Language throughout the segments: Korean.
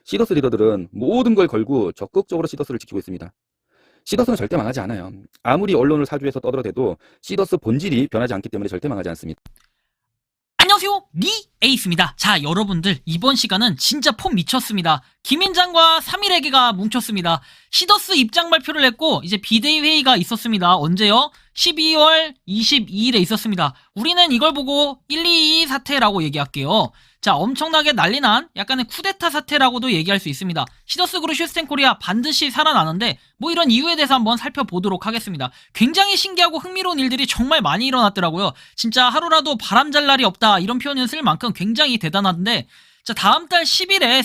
시더스 리더들은 모든 걸 걸고 적극적으로 시더스를 지키고 있습니다. 시더스는 절대 망하지 않아요. 아무리 언론을 사주해서 떠들어대도 시더스 본질이 변하지 않기 때문에 절대 망하지 않습니다. 안녕하세요, 리에이스입니다. 자, 여러분들 이번 시간은 진짜 폼 미쳤습니다. 김인장과 3일에게가 뭉쳤습니다. 시더스 입장 발표를 했고 이제 비대위 회의가 있었습니다. 언제요? 12월 22일에 있었습니다. 우리는 이걸 보고 122 사태라고 얘기할게요. 자, 엄청나게 난리난 약간의 쿠데타 사태라고도 얘기할 수 있습니다. 시더스 그룹 시스템 코리아 반드시 살아나는데 뭐 이런 이유에 대해서 한번 살펴보도록 하겠습니다. 굉장히 신기하고 흥미로운 일들이 정말 많이 일어났더라고요. 진짜 하루라도 바람 잘 날이 없다 이런 표현을 쓸 만큼 굉장히 대단한데, 자, 다음 달 10일에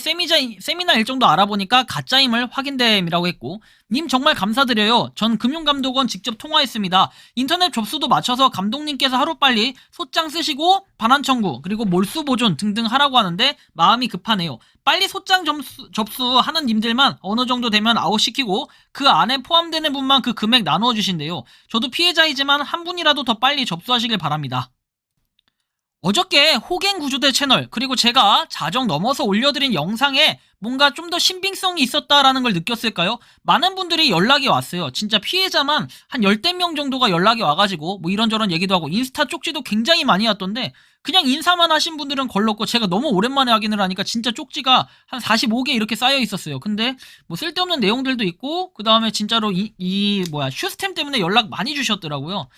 세미나 일정도 알아보니까 가짜임을 확인됨이라고 했고, 님 정말 감사드려요. 전 금융감독원 직접 통화했습니다. 인터넷 접수도 맞춰서 감독님께서 하루빨리 소장 쓰시고 반환 청구 그리고 몰수 보존 등등 하라고 하는데 마음이 급하네요. 빨리 소장 접수하는 님들만 어느 정도 되면 아웃시키고 그 안에 포함되는 분만 그 금액 나누어 주신대요. 저도 피해자이지만 한 분이라도 더 빨리 접수하시길 바랍니다. 어저께 호갱 구조대 채널 그리고 제가 자정 넘어서 올려드린 영상에 뭔가 좀 더 신빙성이 있었다라는 걸 느꼈을까요? 많은 분들이 연락이 왔어요. 진짜 피해자만 한 10대 명 정도가 연락이 와가지고 뭐 이런저런 얘기도 하고 인스타 쪽지도 굉장히 많이 왔던데, 그냥 인사만 하신 분들은 걸렀고 제가 너무 오랜만에 확인을 하니까 진짜 쪽지가 한 45개 이렇게 쌓여 있었어요. 근데 뭐 쓸데없는 내용들도 있고 그 다음에 진짜로 슈스템 때문에 연락 많이 주셨더라고요.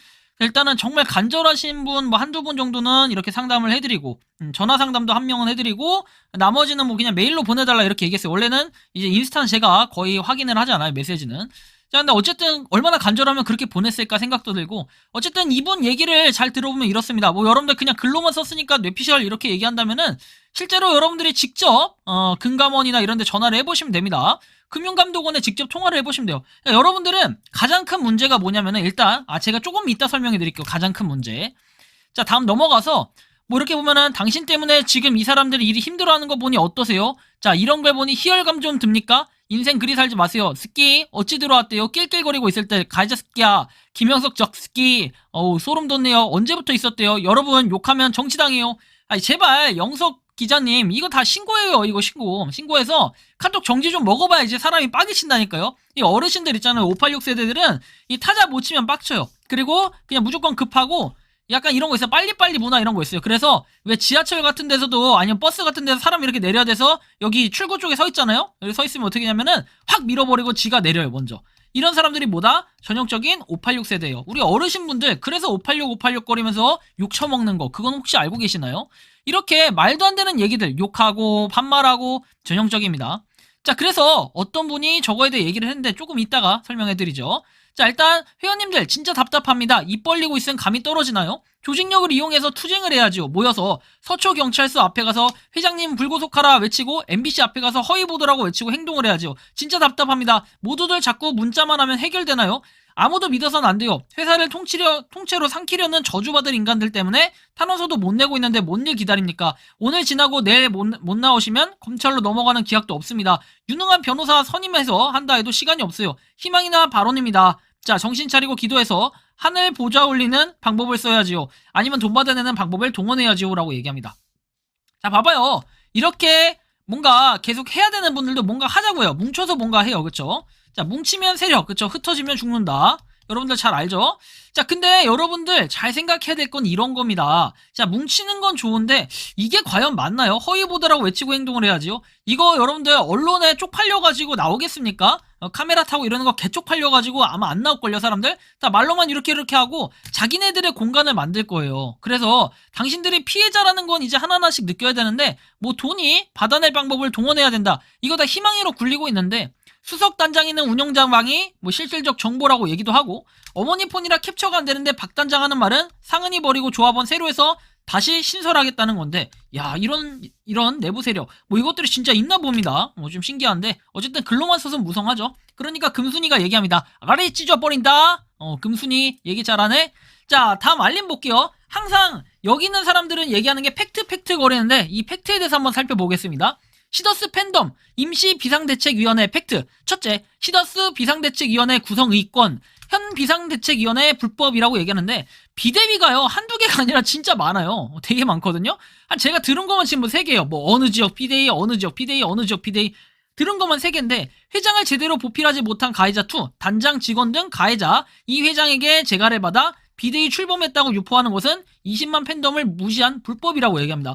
일단은 정말 간절하신 분 뭐 한두 분 정도는 이렇게 상담을 해드리고, 전화 상담도 한 명은 해드리고 나머지는 뭐 그냥 메일로 보내달라 이렇게 얘기했어요. 원래는 이제 인스타는 제가 거의 확인을 하잖아요, 메시지는. 자, 근데 어쨌든 얼마나 간절하면 그렇게 보냈을까 생각도 들고, 어쨌든 이분 얘기를 잘 들어보면 이렇습니다. 뭐 여러분들 그냥 글로만 썼으니까 뇌피셜 이렇게 얘기한다면은 실제로 여러분들이 직접 금감원이나 이런 데 전화를 해보시면 됩니다. 금융감독원에 직접 통화를 해보시면 돼요. 그러니까 여러분들은 가장 큰 문제가 뭐냐면은 일단 제가 조금 이따 설명해 드릴게요. 가장 큰 문제. 자, 다음 넘어가서 뭐 이렇게 보면은 당신 때문에 지금 이 사람들이 일이 힘들어하는 거 보니 어떠세요? 자, 이런 걸 보니 희열감 좀 듭니까? 인생 그리 살지 마세요. 스키 어찌 들어왔대요? 낄낄거리고 있을 때 가이자 스키야. 김영석 적스키. 어우 소름 돋네요. 언제부터 있었대요? 여러분 욕하면 정치당해요. 아니 제발 영석 기자님 이거 다 신고해요. 이거 신고해서 카톡 정지 좀 먹어봐야 이제 사람이 빠개친다니까요. 이 어르신들 있잖아요, 586 세대들은 이 타자 못 치면 빡쳐요. 그리고 그냥 무조건 급하고 약간 이런 거 있어요. 빨리빨리 문화 이런 거 있어요. 그래서 왜 지하철 같은 데서도 아니면 버스 같은 데서 사람 이렇게 내려야 돼서 여기 출구 쪽에 서 있잖아요. 여기 서 있으면 어떻게 하냐면은 확 밀어버리고 지가 내려요 먼저. 이런 사람들이 뭐다? 전형적인 586 세대예요. 우리 어르신분들 그래서 586 거리면서 욕 처먹는 거 그건 혹시 알고 계시나요? 이렇게 말도 안 되는 얘기들 욕하고 반말하고 전형적입니다. 자, 그래서 어떤 분이 저거에 대해 얘기를 했는데 조금 이따가 설명해드리죠. 자, 일단 회원님들 진짜 답답합니다. 입 벌리고 있으면 감이 떨어지나요? 조직력을 이용해서 투쟁을 해야죠. 모여서 서초경찰서 앞에 가서 회장님 불구속하라 외치고 MBC 앞에 가서 허위보도라고 외치고 행동을 해야죠. 진짜 답답합니다. 모두들 자꾸 문자만 하면 해결되나요? 아무도 믿어서는 안 돼요. 회사를 통째로 삼키려는 저주받을 인간들 때문에 탄원서도 못 내고 있는데 뭔 일 기다립니까? 오늘 지나고 내일 못 나오시면 검찰로 넘어가는 기약도 없습니다. 유능한 변호사 선임해서 한다 해도 시간이 없어요. 희망이나 발언입니다. 자, 정신 차리고 기도해서 하늘 보좌 올리는 방법을 써야지요. 아니면 돈 받아내는 방법을 동원해야지요. 라고 얘기합니다. 자, 봐봐요. 이렇게 뭔가 계속 해야 되는 분들도 뭔가 하자고요. 뭉쳐서 뭔가 해요. 그쵸? 자, 뭉치면 세력, 그쵸? 흩어지면 죽는다. 여러분들 잘 알죠? 자, 근데 여러분들 잘 생각해야 될 건 이런 겁니다. 자, 뭉치는 건 좋은데 이게 과연 맞나요? 허위보도라고 외치고 행동을 해야지요. 이거 여러분들 언론에 쪽팔려가지고 나오겠습니까? 카메라 타고 이러는 거 개쪽팔려가지고 아마 안 나올걸요, 사람들? 다 말로만 이렇게 하고 자기네들의 공간을 만들 거예요. 그래서 당신들이 피해자라는 건 이제 하나하나씩 느껴야 되는데 뭐 돈이 받아낼 방법을 동원해야 된다. 이거 다 희망으로 굴리고 있는데 수석단장 있는 운영자방이 뭐 실질적 정보라고 얘기도 하고, 어머니 폰이라 캡처가 안 되는데 박 단장 하는 말은 상은이 버리고 조합원 새로 해서 다시 신설하겠다는 건데, 야, 이런 내부 세력 뭐 이것들이 진짜 있나 봅니다. 좀 신기한데 어쨌든 글로만 써서 무성하죠. 그러니까 금순이가 얘기합니다. 아가리 찢어버린다. 금순이 얘기 잘하네. 자, 다음 알림 볼게요. 항상 여기 있는 사람들은 얘기하는 게 팩트 거리는데 이 팩트에 대해서 한번 살펴보겠습니다. 시더스 팬덤 임시 비상대책위원회 팩트. 첫째, 시더스 비상대책위원회 구성의권 현 비상대책위원회 불법이라고 얘기하는데 비대위가요 한두 개가 아니라 진짜 많아요. 되게 많거든요. 제가 들은 것만 지금 뭐 3개예요. 뭐 어느 지역 비대위, 어느 지역 비대위, 어느 지역 비대위. 들은 것만 3개인데 회장을 제대로 보필하지 못한 가해자2, 단장 직원 등 가해자 이 회장에게 재가를 받아 비대위 출범했다고 유포하는 것은 20만 팬덤을 무시한 불법이라고 얘기합니다.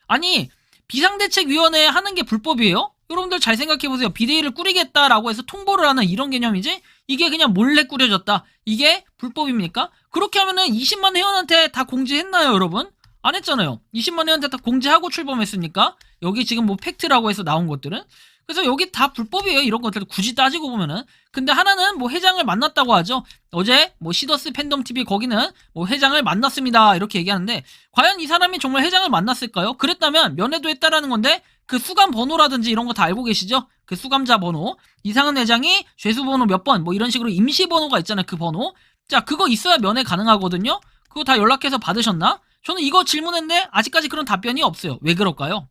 아니 비상대책위원회 하는 게 불법이에요? 여러분들 잘 생각해보세요. 비대위를 꾸리겠다라고 해서 통보를 하는 이런 개념이지? 이게 그냥 몰래 꾸려졌다. 이게 불법입니까? 그렇게 하면은 20만 회원한테 다 공지했나요, 여러분? 안 했잖아요. 20만 회원한테 다 공지하고 출범했으니까. 여기 지금 뭐 팩트라고 해서 나온 것들은. 그래서 여기 다 불법이에요. 이런 것들 굳이 따지고 보면은. 근데 하나는 뭐 회장을 만났다고 하죠. 어제 뭐 시더스 팬덤 TV 거기는 뭐 회장을 만났습니다. 이렇게 얘기하는데 과연 이 사람이 정말 회장을 만났을까요? 그랬다면 면회도 했다라는 건데 그 수감 번호라든지 이런 거 다 알고 계시죠? 그 수감자 번호. 이상은 회장이 죄수 번호 몇 번 뭐 이런 식으로 임시 번호가 있잖아요. 그 번호. 자, 그거 있어야 면회 가능하거든요. 그거 다 연락해서 받으셨나? 저는 이거 질문했는데 아직까지 그런 답변이 없어요. 왜 그럴까요?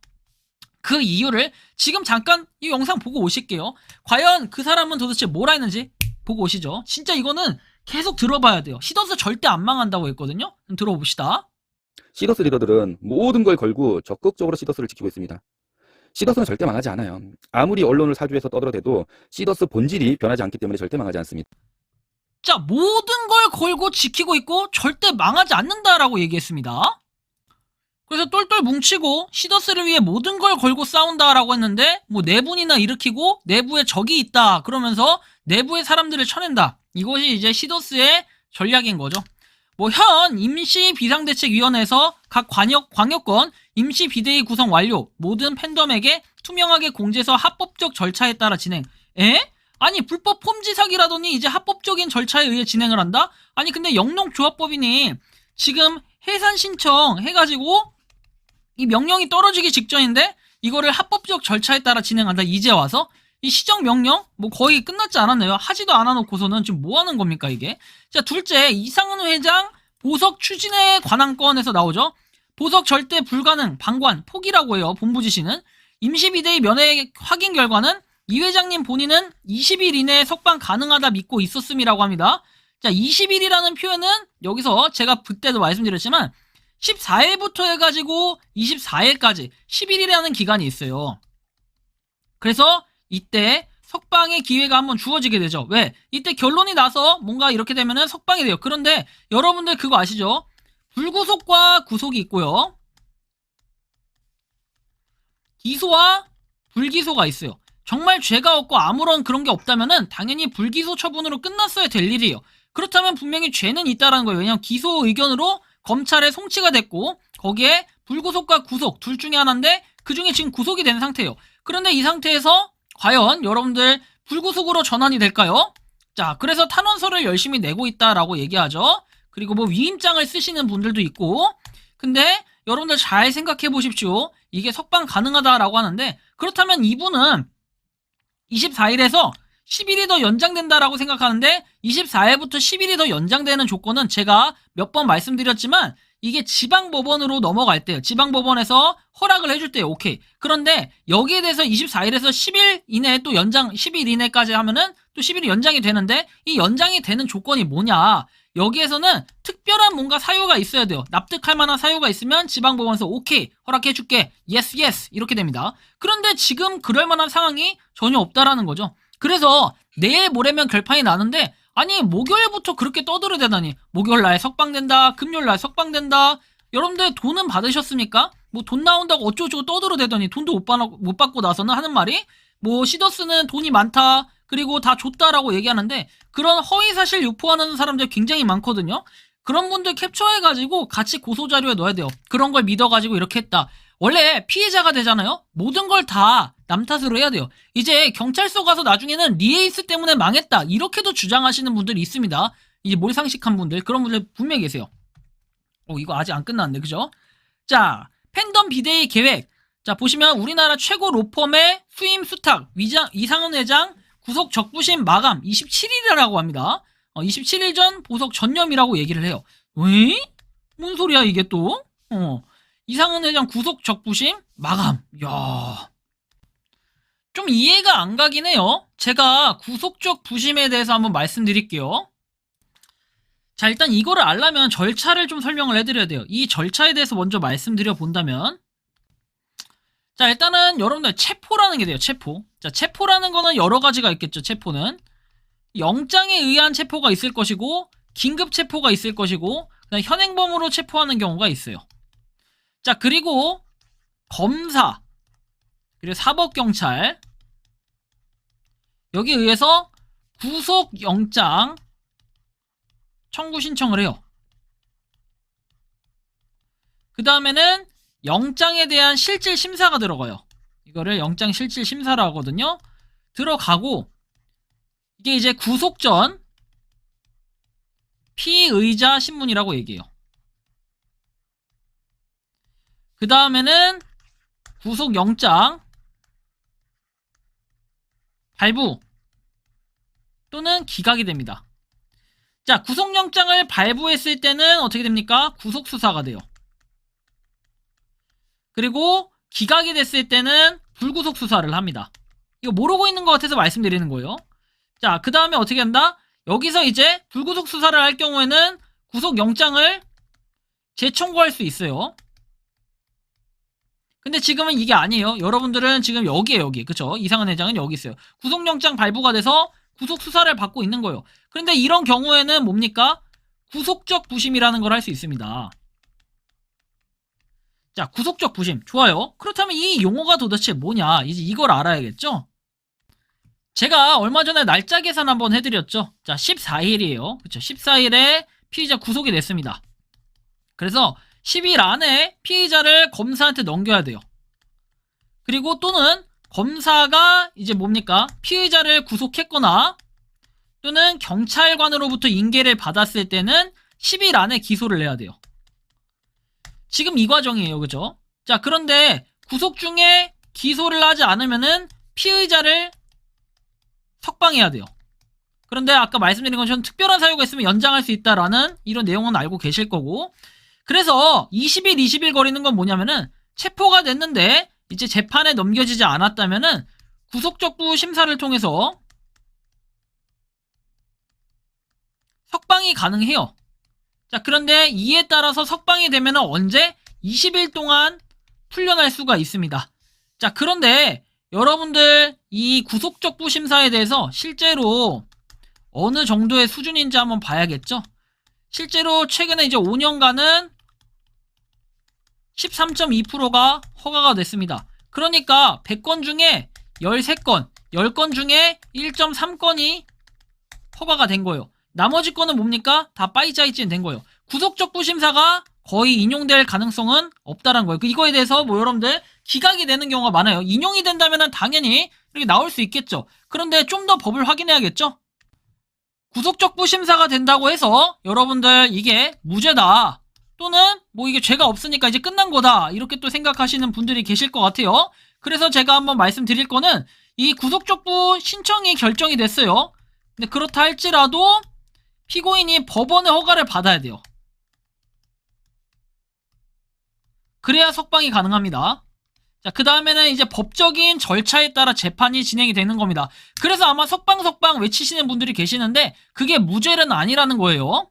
그 이유를 지금 잠깐 이 영상 보고 오실게요. 과연 그 사람은 도대체 뭘 했는지 보고 오시죠. 진짜 이거는 계속 들어봐야 돼요. 시더스 절대 안 망한다고 했거든요. 들어봅시다. 시더스 리더들은 모든 걸 걸고 적극적으로 시더스를 지키고 있습니다. 시더스는 절대 망하지 않아요. 아무리 언론을 사주해서 떠들어대도 시더스 본질이 변하지 않기 때문에 절대 망하지 않습니다. 자, 모든 걸 걸고 지키고 있고 절대 망하지 않는다라고 얘기했습니다. 그래서 똘똘 뭉치고 시더스를 위해 모든 걸 걸고 싸운다라고 했는데 뭐 내분이나 일으키고 내부에 적이 있다 그러면서 내부의 사람들을 쳐낸다. 이것이 이제 시더스의 전략인 거죠. 뭐 현 임시 비상대책위원회에서 각 광역권 임시 비대위 구성 완료, 모든 팬덤에게 투명하게 공지해서 합법적 절차에 따라 진행. 아니 불법 폼지 사기라더니 이제 합법적인 절차에 의해 진행을 한다? 아니 근데 영농조합법이니 지금 해산 신청 해가지고 이 명령이 떨어지기 직전인데 이거를 합법적 절차에 따라 진행한다. 이제 와서 이 시정 명령 뭐 거의 끝났지 않았나요? 하지도 않아놓고서는 지금 뭐 하는 겁니까 이게? 자, 둘째, 이상은 회장 보석 추진에 관한 건에서 나오죠. 보석 절대 불가능, 방관, 포기라고 해요. 본부 지시는. 임시비대위 면회 확인 결과는 이 회장님 본인은 20일 이내에 석방 가능하다 믿고 있었음이라고 합니다. 자, 20일이라는 표현은 여기서 제가 그때도 말씀드렸지만 14일부터 해가지고 24일까지 10일이라는 기간이 있어요. 그래서 이때 석방의 기회가 한번 주어지게 되죠. 왜? 이때 결론이 나서 뭔가 이렇게 되면은 석방이 돼요. 그런데 여러분들 그거 아시죠? 불구속과 구속이 있고요. 기소와 불기소가 있어요. 정말 죄가 없고 아무런 그런 게 없다면은 당연히 불기소 처분으로 끝났어야 될 일이에요. 그렇다면 분명히 죄는 있다라는 거예요. 왜냐하면 기소 의견으로 검찰에 송치가 됐고 거기에 불구속과 구속 둘 중에 하나인데 그 중에 지금 구속이 된 상태예요. 그런데 이 상태에서 과연 여러분들 불구속으로 전환이 될까요? 자, 그래서 탄원서를 열심히 내고 있다라고 얘기하죠. 그리고 뭐 위임장을 쓰시는 분들도 있고 근데 여러분들 잘 생각해 보십시오. 이게 석방 가능하다라고 하는데 그렇다면 이분은 24일에서 10일이 더 연장된다라고 생각하는데 24일부터 10일이 더 연장되는 조건은 제가 몇 번 말씀드렸지만 이게 지방법원으로 넘어갈 때요. 지방법원에서 허락을 해줄 때요. 오케이. 그런데 여기에 대해서 24일에서 10일 이내에 또 연장 10일 이내까지 하면은 또 10일이 연장이 되는데 이 연장이 되는 조건이 뭐냐. 여기에서는 특별한 뭔가 사유가 있어야 돼요. 납득할 만한 사유가 있으면 지방법원에서 오케이 허락해줄게 예스 예스 이렇게 됩니다. 그런데 지금 그럴 만한 상황이 전혀 없다라는 거죠. 그래서 내일 모레면 결판이 나는데 아니 목요일부터 그렇게 떠들어대다니 목요일날 석방된다 금요일날 석방된다 여러분들 돈은 받으셨습니까? 뭐 돈 나온다고 어쩌고저쩌고 떠들어대더니 돈도 못 받고 나서는 하는 말이 뭐 시더스는 돈이 많다 그리고 다 줬다라고 얘기하는데 그런 허위사실 유포하는 사람들 굉장히 많거든요. 그런 분들 캡처해가지고 같이 고소자료에 넣어야 돼요. 그런 걸 믿어가지고 이렇게 했다. 원래 피해자가 되잖아요. 모든 걸 다 남 탓으로 해야 돼요. 이제 경찰서 가서 나중에는 리에이스 때문에 망했다 이렇게도 주장하시는 분들이 있습니다. 이제 몰상식한 분들 그런 분들 분명히 계세요. 이거 아직 안 끝났네 그죠? 자, 팬덤 비대위 계획. 자, 보시면 우리나라 최고 로펌의 수임 수탁 이상은 회장 구속 적부심 마감 27일이라고 합니다. 27일 전 보석 전념이라고 얘기를 해요. 왜? 뭔 소리야 이게 또? 이상은 회장 구속 적부심 마감. 야, 좀 이해가 안 가긴 해요. 제가 구속적 부심에 대해서 한번 말씀드릴게요. 자, 일단 이거를 알려면 절차를 좀 설명을 해드려야 돼요. 이 절차에 대해서 먼저 말씀드려 본다면 자, 일단은 여러분들 체포라는 게 돼요. 체포. 자, 체포라는 거는 여러 가지가 있겠죠. 체포는 영장에 의한 체포가 있을 것이고 긴급 체포가 있을 것이고 그다음 현행범으로 체포하는 경우가 있어요. 자, 그리고 검사 그리고 사법경찰 여기에 의해서 구속영장 청구 신청을 해요. 그 다음에는 영장에 대한 실질 심사가 들어가요. 이거를 영장 실질 심사라 하거든요. 들어가고 이게 이제 구속 전 피의자 신문이라고 얘기해요. 그 다음에는 구속영장 발부 또는 기각이 됩니다. 자, 구속영장을 발부했을 때는 어떻게 됩니까? 구속수사가 돼요. 그리고 기각이 됐을 때는 불구속 수사를 합니다. 이거 모르고 있는 것 같아서 말씀드리는 거예요. 자, 그 다음에 어떻게 한다? 여기서 이제 불구속 수사를 할 경우에는 구속영장을 재청구할 수 있어요. 근데 지금은 이게 아니에요. 여러분들은 지금 여기에요, 여기. 그쵸? 이상한 회장은 여기 있어요. 구속영장 발부가 돼서 구속 수사를 받고 있는 거예요. 그런데 이런 경우에는 뭡니까? 구속적 부심이라는 걸 할 수 있습니다. 자, 구속적 부심. 좋아요. 그렇다면 이 용어가 도대체 뭐냐? 이제 이걸 알아야겠죠? 제가 얼마 전에 날짜 계산 한번 해드렸죠? 자, 14일이에요. 그쵸? 14일에 피의자 구속이 됐습니다. 그래서 10일 안에 피의자를 검사한테 넘겨야 돼요. 그리고 또는 검사가 이제 뭡니까? 피의자를 구속했거나 또는 경찰관으로부터 인계를 받았을 때는 10일 안에 기소를 해야 돼요. 지금 이 과정이에요. 그죠? 자, 그런데 구속 중에 기소를 하지 않으면은 피의자를 석방해야 돼요. 그런데 아까 말씀드린 것처럼 특별한 사유가 있으면 연장할 수 있다라는 이런 내용은 알고 계실 거고, 그래서 20일 거리는 건 뭐냐면은 체포가 됐는데 이제 재판에 넘겨지지 않았다면은 구속적부 심사를 통해서 석방이 가능해요. 자, 그런데 이에 따라서 석방이 되면은 언제? 20일 동안 풀려날 수가 있습니다. 자, 그런데 여러분들 이 구속적부 심사에 대해서 실제로 어느 정도의 수준인지 한번 봐야겠죠? 실제로 최근에 이제 5년간은 13.2%가 허가가 됐습니다. 그러니까 100건 중에 13건, 10건 중에 1.3건이 허가가 된 거예요. 나머지 건은 뭡니까? 다 빠이짜이찐 된 거예요. 구속적부 심사가 거의 인용될 가능성은 없다는 거예요. 이거에 대해서 뭐 여러분들 기각이 되는 경우가 많아요. 인용이 된다면 당연히 이렇게 나올 수 있겠죠. 그런데 좀 더 법을 확인해야겠죠? 구속적부 심사가 된다고 해서 여러분들 이게 무죄다 또는 뭐 이게 죄가 없으니까 이제 끝난 거다 이렇게 또 생각하시는 분들이 계실 것 같아요. 그래서 제가 한번 말씀드릴 거는 이 구속적부 신청이 결정이 됐어요. 근데 그렇다 할지라도 피고인이 법원의 허가를 받아야 돼요. 그래야 석방이 가능합니다. 자, 그 다음에는 이제 법적인 절차에 따라 재판이 진행이 되는 겁니다. 그래서 아마 석방 외치시는 분들이 계시는데 그게 무죄는 아니라는 거예요.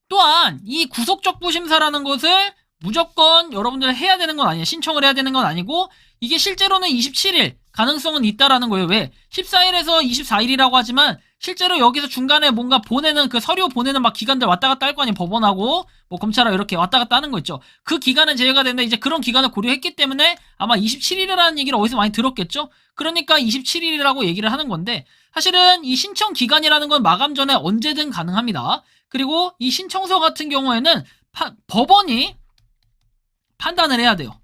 또한 이 구속적부 심사라는 것을 무조건 여러분들 해야 되는 건 아니에요. 신청을 해야 되는 건 아니고 이게 실제로는 27일 가능성은 있다라는 거예요. 왜? 14일에서 24일이라고 하지만 실제로 여기서 중간에 뭔가 보내는 그 서류 보내는 막 기간들 왔다 갔다 할 거 아니에요. 법원하고 뭐 검찰하고 이렇게 왔다 갔다 하는 거 있죠. 그 기간은 제외가 되는데 이제 그런 기간을 고려했기 때문에 아마 27일이라는 얘기를 어디서 많이 들었겠죠. 그러니까 27일이라고 얘기를 하는 건데 사실은 이 신청 기간이라는 건 마감 전에 언제든 가능합니다. 그리고 이 신청서 같은 경우에는 법원이 판단을 해야 돼요.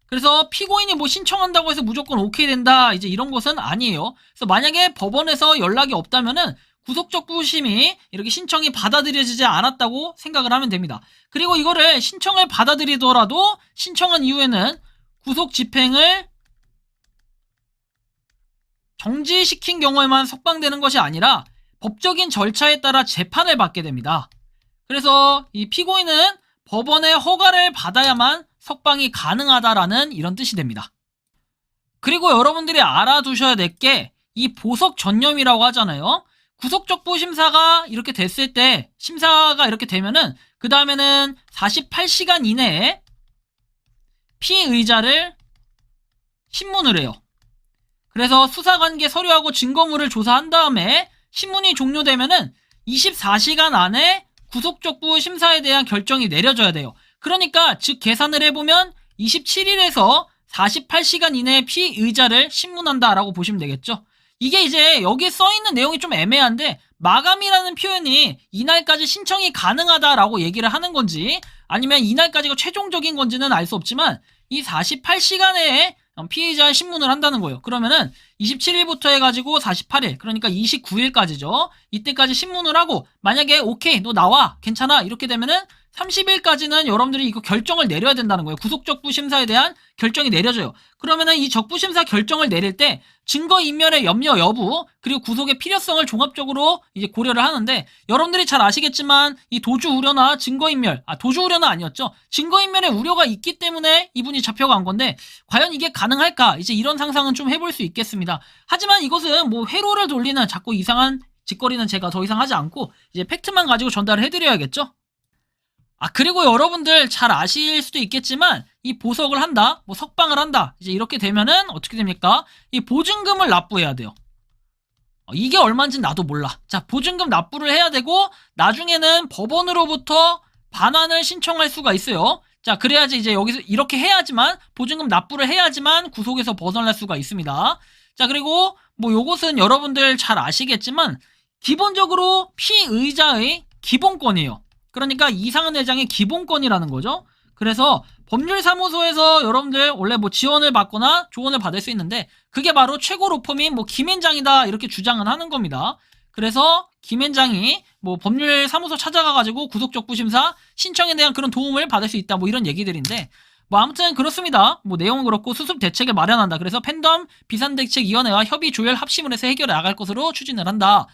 그래서 피고인이 뭐 신청한다고 해서 무조건 오케이 된다 이제 이런 것은 아니에요. 그래서 만약에 법원에서 연락이 없다면은 구속적부심이 이렇게 신청이 받아들여지지 않았다고 생각을 하면 됩니다. 그리고 이거를 신청을 받아들이더라도 신청한 이후에는 구속 집행을 정지시킨 경우에만 석방되는 것이 아니라 법적인 절차에 따라 재판을 받게 됩니다. 그래서 이 피고인은 법원의 허가를 받아야만 석방이 가능하다라는 이런 뜻이 됩니다. 그리고 여러분들이 알아두셔야 될 게 이 보석 전념이라고 하잖아요. 구속적부 심사가 이렇게 됐을 때 심사가 이렇게 되면은 그 다음에는 48시간 이내에 피의자를 신문을 해요. 그래서 수사관계 서류하고 증거물을 조사한 다음에 신문이 종료되면은 24시간 안에 구속적부 심사에 대한 결정이 내려져야 돼요. 그러니까 즉 계산을 해보면 27일에서 48시간 이내에 피의자를 신문한다라고 보시면 되겠죠. 이게 이제 여기 써있는 내용이 좀 애매한데 마감이라는 표현이 이날까지 신청이 가능하다라고 얘기를 하는 건지 아니면 이날까지가 최종적인 건지는 알 수 없지만 이 48시간에 피의자 신문을 한다는 거예요. 그러면은 27일부터 해가지고 48일, 그러니까 29일까지죠. 이때까지 신문을 하고 만약에 오케이, 너 나와, 괜찮아 이렇게 되면은 30일까지는 여러분들이 이거 결정을 내려야 된다는 거예요. 구속적부 심사에 대한 결정이 내려져요. 그러면은 이 적부심사 결정을 내릴 때 증거인멸의 염려 여부 그리고 구속의 필요성을 종합적으로 이제 고려를 하는데 여러분들이 잘 아시겠지만 이 도주 우려나 증거인멸, 도주 우려는 아니었죠. 증거인멸의 우려가 있기 때문에 이분이 잡혀간 건데 과연 이게 가능할까? 이제 이런 상상은 좀 해볼 수 있겠습니다. 하지만 이것은 뭐 회로를 돌리는 자꾸 이상한 짓거리는 제가 더 이상 하지 않고 이제 팩트만 가지고 전달을 해드려야겠죠? 그리고 여러분들 잘 아실 수도 있겠지만 이 보석을 한다, 뭐 석방을 한다 이제 이렇게 되면은 어떻게 됩니까? 이 보증금을 납부해야 돼요. 이게 얼마인지 나도 몰라. 자, 보증금 납부를 해야 되고 나중에는 법원으로부터 반환을 신청할 수가 있어요. 자, 그래야지 이제 여기서 이렇게 해야지만 보증금 납부를 해야지만 구속에서 벗어날 수가 있습니다. 자, 그리고 뭐 요것은 여러분들 잘 아시겠지만 기본적으로 피의자의 기본권이에요. 그러니까 이상은 회장의 기본권이라는 거죠. 그래서 법률사무소에서 여러분들 원래 뭐 지원을 받거나 조언을 받을 수 있는데 그게 바로 최고 로펌인 뭐 김앤장이다 이렇게 주장은 하는 겁니다. 그래서 김앤장이 뭐 법률사무소 찾아가가지고 구속적부심사 신청에 대한 그런 도움을 받을 수 있다 뭐 이런 얘기들인데 뭐 아무튼 그렇습니다. 뭐 내용은 그렇고 수습 대책을 마련한다. 그래서 팬덤 비상대책위원회와 협의 조율 합심을 해서 해결해 나갈 것으로 추진을 한다.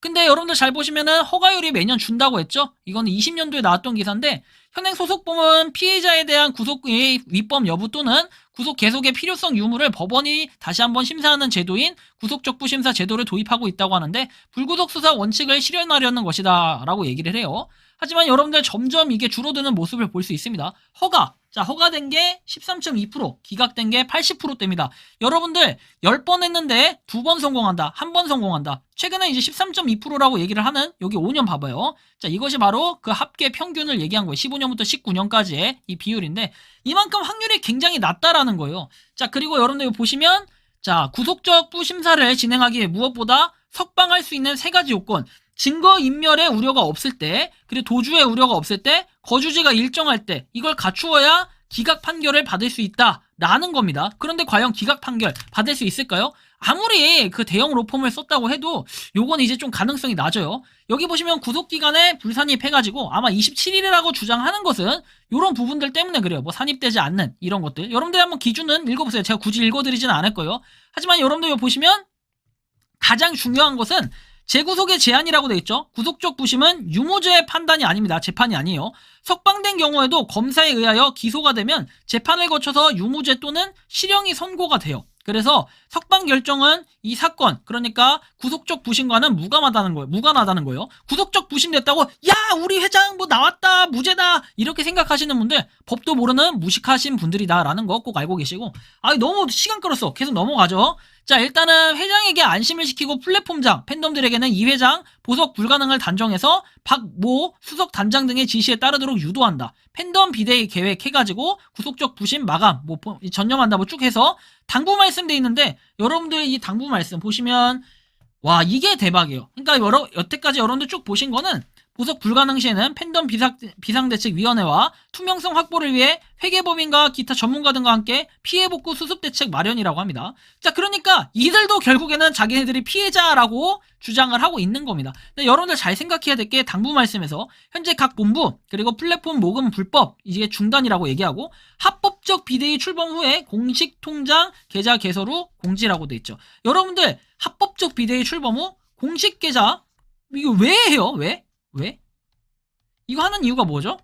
근데 여러분들 잘 보시면은 허가율이 매년 준다고 했죠? 이거는 20년도에 나왔던 기사인데 현행 소속범은 피해자에 대한 구속의 위법 여부 또는 구속 계속의 필요성 유무를 법원이 다시 한번 심사하는 제도인 구속적부 심사 제도를 도입하고 있다고 하는데 불구속 수사 원칙을 실현하려는 것이다 라고 얘기를 해요. 하지만 여러분들 점점 이게 줄어드는 모습을 볼 수 있습니다. 자, 허가된 게 13.2%, 기각된 게 80%대입니다. 여러분들 10번 했는데 2번 성공한다, 1번 성공한다. 최근에 이제 13.2%라고 얘기를 하는 여기 5년 봐봐요. 자, 이것이 바로 그 합계 평균을 얘기한 거예요. 15년부터 19년까지의 이 비율인데 이만큼 확률이 굉장히 낮다라는 거예요. 자, 그리고 여러분들 보시면 자, 구속적부 심사를 진행하기 위해 무엇보다 석방할 수 있는 3가지 요건. 증거인멸의 우려가 없을 때, 그리고 도주의 우려가 없을 때, 거주지가 일정할 때 이걸 갖추어야 기각 판결을 받을 수 있다라는 겁니다. 그런데 과연 기각 판결 받을 수 있을까요? 아무리 그 대형 로펌을 썼다고 해도 요건 이제 좀 가능성이 낮아요. 여기 보시면 구속기간에 불산입해가지고 아마 27일이라고 주장하는 것은 이런 부분들 때문에 그래요. 뭐 산입되지 않는 이런 것들. 여러분들이 한번 기준은 읽어보세요. 제가 굳이 읽어드리지는 않을 거예요. 하지만 여러분들 보시면 가장 중요한 것은 재구속의 제한이라고 되어 있죠. 구속적 부심은 유무죄의 판단이 아닙니다. 재판이 아니에요. 석방된 경우에도 검사에 의하여 기소가 되면 재판을 거쳐서 유무죄 또는 실형이 선고가 돼요. 그래서 석방 결정은 이 사건, 그러니까 구속적 부심과는 무관하다는 거예요. 구속적 부심 됐다고 야 우리 회장 뭐 나왔다 무죄다 이렇게 생각하시는 분들 법도 모르는 무식하신 분들이다라는 거 꼭 알고 계시고 너무 시간 끌었어. 계속 넘어가죠. 자, 일단은 회장에게 안심을 시키고 플랫폼장, 팬덤들에게는 이 회장 보석 불가능을 단정해서 박모 수석 단장 등의 지시에 따르도록 유도한다. 팬덤 비대위 계획해가지고 구속적 부심 마감 뭐 전념한다 뭐 쭉 해서 당부 말씀돼 있는데 여러분들 이 당부 말씀 보시면 와 이게 대박이에요. 그러니까 여태까지 여러분들 쭉 보신 거는 보석 불가능 시에는 팬덤 비상대책위원회와 투명성 확보를 위해 회계법인과 기타 전문가 등과 함께 피해복구 수습대책 마련이라고 합니다. 자, 그러니까 이들도 결국에는 자기네들이 피해자라고 주장을 하고 있는 겁니다. 근데 여러분들 잘 생각해야 될 게 당부 말씀에서 현재 각 본부 그리고 플랫폼 모금 불법 이게 중단이라고 얘기하고 합법적 비대위 출범 후에 공식 통장 계좌 개설 후 공지라고 돼 있죠. 여러분들 합법적 비대위 출범 후 공식 계좌 이거 왜 해요? 왜? 이거 하는 이유가 뭐죠?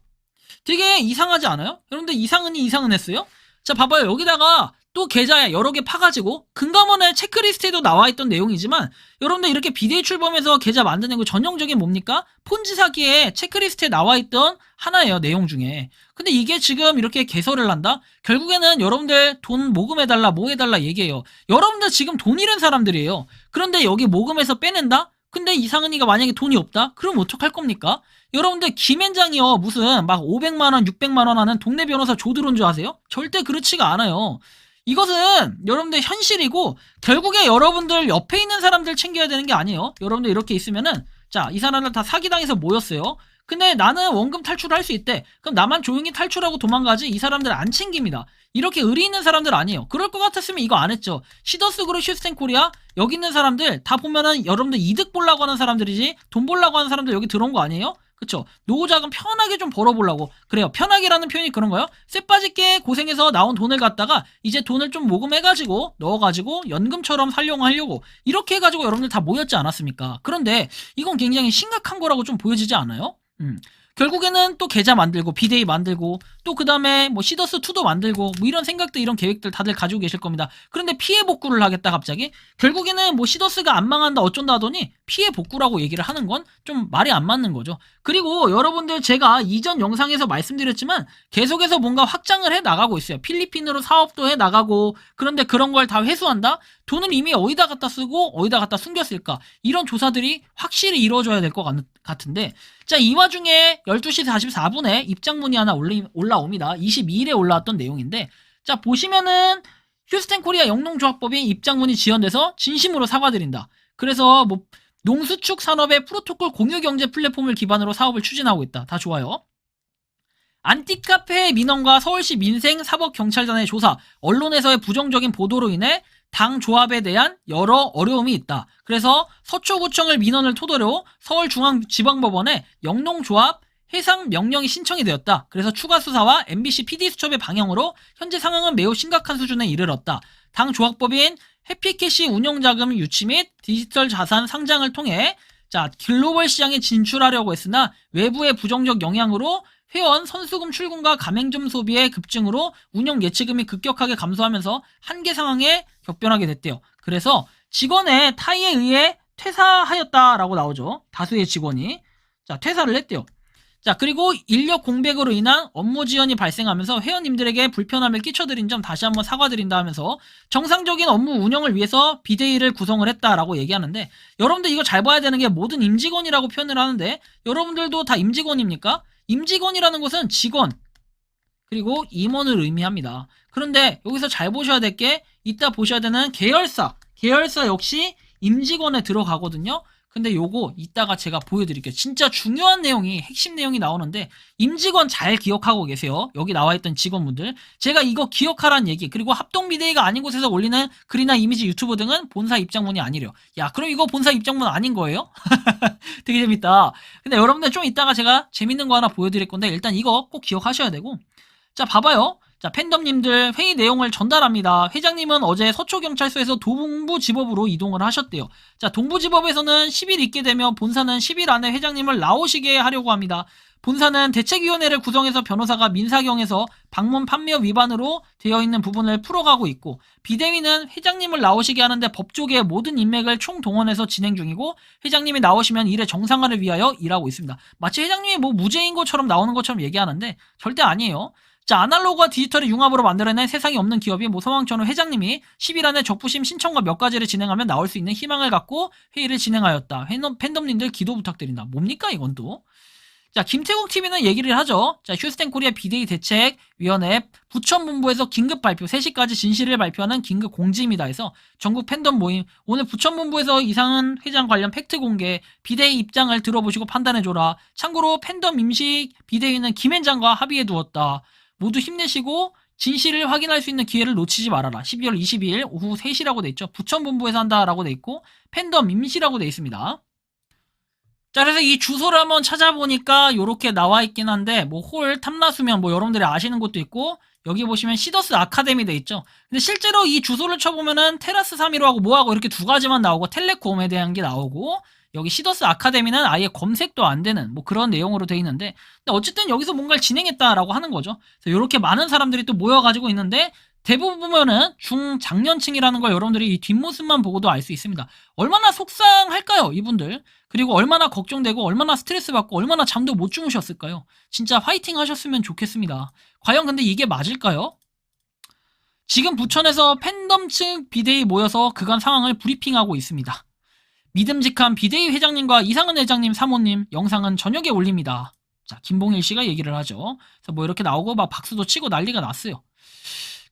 되게 이상하지 않아요? 여러분들 이상은 했어요? 자, 봐봐요. 여기다가 또 계좌에 여러 개 파가지고 금감원의 체크리스트에도 나와있던 내용이지만 여러분들 이렇게 비대위 출범해서 계좌 만드는 거 전형적인 뭡니까? 폰지 사기에 체크리스트에 나와있던 하나예요, 내용 중에. 근데 이게 지금 이렇게 개설을 한다? 결국에는 여러분들 돈 모금해달라 뭐 해달라 얘기해요. 여러분들 지금 돈 잃은 사람들이에요. 그런데 여기 모금해서 빼낸다? 근데 이상은이가 만약에 돈이 없다? 그럼 어떡할 겁니까? 여러분들 김앤장이요 무슨 막 500만원 600만원 하는 동네 변호사 조드론 줄 아세요? 절대 그렇지가 않아요. 이것은 여러분들 현실이고 결국에 여러분들 옆에 있는 사람들 챙겨야 되는 게 아니에요. 여러분들 이렇게 있으면은 자, 이 사람들 다 사기당해서 모였어요. 근데 나는 원금 탈출할 수 있대. 그럼 나만 조용히 탈출하고 도망가지 이 사람들 안 챙깁니다. 이렇게 의리 있는 사람들 아니에요. 그럴 것 같았으면 이거 안 했죠. 시더스그룹 슈스텐코리아 여기 있는 사람들 다 보면은 여러분들 이득 보려고 하는 사람들이지 돈 보려고 하는 사람들 여기 들어온 거 아니에요? 그쵸? 노후자금 편하게 좀 벌어보려고. 그래요. 편하게라는 표현이 그런가요? 쎄빠짓게 고생해서 나온 돈을 갖다가 이제 돈을 좀 모금해가지고 넣어가지고 연금처럼 활용하려고 이렇게 해가지고 여러분들 다 모였지 않았습니까? 그런데 이건 굉장히 심각한 거라고 좀 보여지지 않아요? 결국에는 또 계좌 만들고 비데이 만들고 또 그 다음에 뭐 시더스2도 만들고 뭐 이런 생각들 이런 계획들 다들 가지고 계실 겁니다. 그런데 피해 복구를 하겠다 갑자기 결국에는 뭐 시더스가 안 망한다 어쩐다 하더니 피해 복구라고 얘기를 하는 건 좀 말이 안 맞는 거죠. 그리고 여러분들 제가 이전 영상에서 말씀드렸지만 계속해서 뭔가 확장을 해 나가고 있어요. 필리핀으로 사업도 해 나가고 그런데 그런 걸 다 회수한다? 돈을 이미 어디다 갖다 쓰고 어디다 갖다 숨겼을까? 이런 조사들이 확실히 이루어져야 될 것 같은데 자, 이 와중에 12시 44분에 입장문이 하나 올라옵니다. 22일에 올라왔던 내용인데 자, 보시면은 휴스텐 코리아 영농조합법인 입장문이 지연돼서 진심으로 사과드린다. 그래서 뭐 농수축 산업의 프로토콜 공유 경제 플랫폼을 기반으로 사업을 추진하고 있다. 다 좋아요. 안티카페 민원과 서울시 민생사법경찰단의 조사, 언론에서의 부정적인 보도로 인해 당 조합에 대한 여러 어려움이 있다. 그래서 서초구청을 민원을 토대로 서울중앙지방법원에 영농조합 해상 명령이 신청이 되었다. 그래서 추가 수사와 MBC PD수첩의 방영으로 현재 상황은 매우 심각한 수준에 이르렀다. 당 조합법인 해피캐시 운영자금 유치 및 디지털 자산 상장을 통해 자, 글로벌 시장에 진출하려고 했으나 외부의 부정적 영향으로 회원 선수금 출금과 가맹점 소비의 급증으로 운영 예치금이 급격하게 감소하면서 한계 상황에 격변하게 됐대요. 그래서 직원의 타의에 의해 퇴사하였다라고 나오죠. 다수의 직원이. 자, 퇴사를 했대요. 자, 그리고 인력 공백으로 인한 업무 지연이 발생하면서 회원님들에게 불편함을 끼쳐드린 점 다시 한번 사과드린다 하면서 정상적인 업무 운영을 위해서 비대위를 구성을 했다라고 얘기하는데 여러분들 이거 잘 봐야 되는 게 모든 임직원이라고 표현을 하는데 여러분들도 다 임직원입니까? 임직원이라는 것은 직원 그리고 임원을 의미합니다. 그런데 여기서 잘 보셔야 될 게 이따 보셔야 되는 계열사 역시 임직원에 들어가거든요. 근데 요거 이따가 제가 보여드릴게요. 진짜 중요한 내용이 핵심 내용이 나오는데 임직원 잘 기억하고 계세요. 여기 나와있던 직원분들 제가 이거 기억하라는 얘기 그리고 합동비대위가 아닌 곳에서 올리는 글이나 이미지 유튜브 등은 본사 입장문이 아니래요. 야 그럼 이거 본사 입장문 아닌 거예요? 되게 재밌다. 근데 여러분들 좀 이따가 제가 재밌는 거 하나 보여드릴 건데 일단 이거 꼭 기억하셔야 되고 자 봐봐요. 자, 팬덤님들 회의 내용을 전달합니다. 회장님은 어제 서초경찰서에서 동부지법으로 이동을 하셨대요. 자, 동부지법에서는 10일 있게 되면 본사는 10일 안에 회장님을 나오시게 하려고 합니다. 본사는 대책위원회를 구성해서 변호사가 민사경에서 방문 판매 위반으로 되어 있는 부분을 풀어가고 있고 비대위는 회장님을 나오시게 하는데 법조계의 모든 인맥을 총동원해서 진행 중이고 회장님이 나오시면 일의 정상화를 위하여 일하고 있습니다. 마치 회장님이 뭐 무죄인 것처럼 나오는 것처럼 얘기하는데 절대 아니에요. 자, 아날로그와 디지털의 융합으로 만들어낸 세상에 없는 기업이 모서왕천후 회장님이 10일 안에 적부심 신청과 몇 가지를 진행하면 나올 수 있는 희망을 갖고 회의를 진행하였다. 팬덤님들 기도 부탁드린다. 뭡니까 이건 또? 자, 김태국 TV는 얘기를 하죠. 자, 휴스텐 코리아 비대위 대책위원회 부천본부에서 긴급 발표 3시까지 진실을 발표하는 긴급 공지입니다. 해서 전국 팬덤 모임 오늘 부천본부에서 이상은 회장 관련 팩트 공개 비대위 입장을 들어보시고 판단해줘라. 참고로 팬덤 임시 비대위는 김앤장과 합의해 두었다. 모두 힘내시고 진실을 확인할 수 있는 기회를 놓치지 말아라. 12월 22일 오후 3시라고 돼 있죠. 부천본부에서 한다라고 돼 있고 팬덤 임시라고 돼 있습니다. 자, 그래서 이 주소를 한번 찾아보니까 요렇게 나와 있긴 한데 뭐 홀 탐라수면 뭐 여러분들이 아시는 곳도 있고 여기 보시면 시더스 아카데미 돼 있죠. 근데 실제로 이 주소를 쳐보면은 테라스 315하고 뭐하고 이렇게 두 가지만 나오고 텔레콤에 대한 게 나오고 여기 시더스 아카데미는 아예 검색도 안 되는 뭐 그런 내용으로 돼 있는데 근데 어쨌든 여기서 뭔가를 진행했다라고 하는 거죠. 그래서 이렇게 많은 사람들이 또 모여가지고 있는데 대부분 보면은 중장년층이라는 걸 여러분들이 이 뒷모습만 보고도 알 수 있습니다. 얼마나 속상할까요, 이분들? 그리고 얼마나 걱정되고 얼마나 스트레스 받고 얼마나 잠도 못 주무셨을까요? 진짜 화이팅 하셨으면 좋겠습니다. 과연 근데 이게 맞을까요? 지금 부천에서 팬덤 측 비대위 모여서 그간 상황을 브리핑하고 있습니다. 믿음직한 비대위 회장님과 이상은 회장님 사모님 영상은 저녁에 올립니다. 자, 김봉일 씨가 얘기를 하죠. 그래서 뭐 이렇게 나오고 막 박수도 치고 난리가 났어요.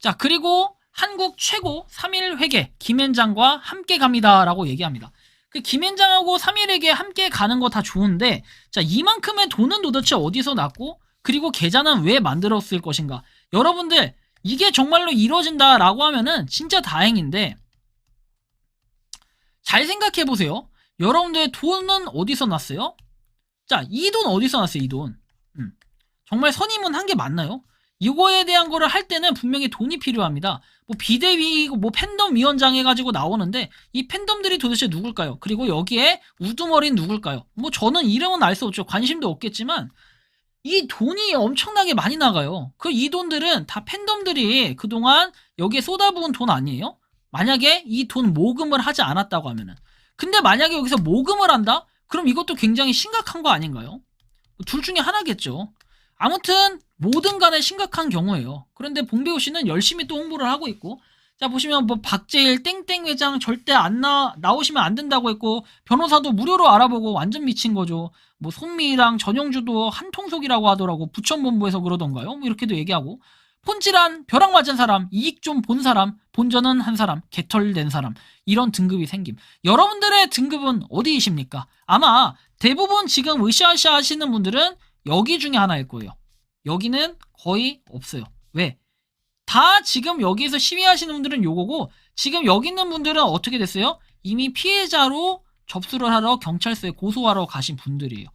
자, 그리고 한국 최고 3일 회계 김현장과 함께 갑니다라고 얘기합니다. 그 김현장하고 3일 회계 함께 가는 거 다 좋은데, 자, 이만큼의 돈은 도대체 어디서 났고, 그리고 계좌는 왜 만들었을 것인가? 여러분들, 이게 정말로 이루어진다라고 하면은 진짜 다행인데, 잘 생각해 보세요. 여러분들의 돈은 어디서 났어요? 자, 이 돈 어디서 났어요, 이 돈? 정말 선임은 한 게 맞나요? 이거에 대한 거를 할 때는 분명히 돈이 필요합니다. 뭐 비대위, 뭐 팬덤 위원장 해가지고 나오는데 이 팬덤들이 도대체 누굴까요? 그리고 여기에 우두머리는 누굴까요? 뭐 저는 이름은 알 수 없죠. 관심도 없겠지만 이 돈이 엄청나게 많이 나가요. 그 이 돈들은 다 팬덤들이 그동안 여기에 쏟아부은 돈 아니에요? 만약에 이 돈 모금을 하지 않았다고 하면은. 근데 만약에 여기서 모금을 한다? 그럼 이것도 굉장히 심각한 거 아닌가요? 둘 중에 하나겠죠. 아무튼 뭐든 간에 심각한 경우예요. 그런데 봉배우 씨는 열심히 또 홍보를 하고 있고, 자, 보시면 뭐 박재일 땡땡 회장 절대 안 나오시면 안 된다고 했고, 변호사도 무료로 알아보고 완전 미친 거죠. 뭐 손미랑 전영주도 한통속이라고 하더라고. 부천본부에서 그러던가요? 뭐 이렇게도 얘기하고, 폰질한 벼락 맞은 사람, 이익 좀 본 사람, 본전은 한 사람, 개털된 사람, 이런 등급이 생김. 여러분들의 등급은 어디이십니까? 아마 대부분 지금 으쌰으쌰 하시는 분들은 여기 중에 하나일 거예요. 여기는 거의 없어요. 왜? 다 지금 여기에서 시위하시는 분들은 요거고, 지금 여기 있는 분들은 어떻게 됐어요? 이미 피해자로 접수를 하러 경찰서에 고소하러 가신 분들이에요.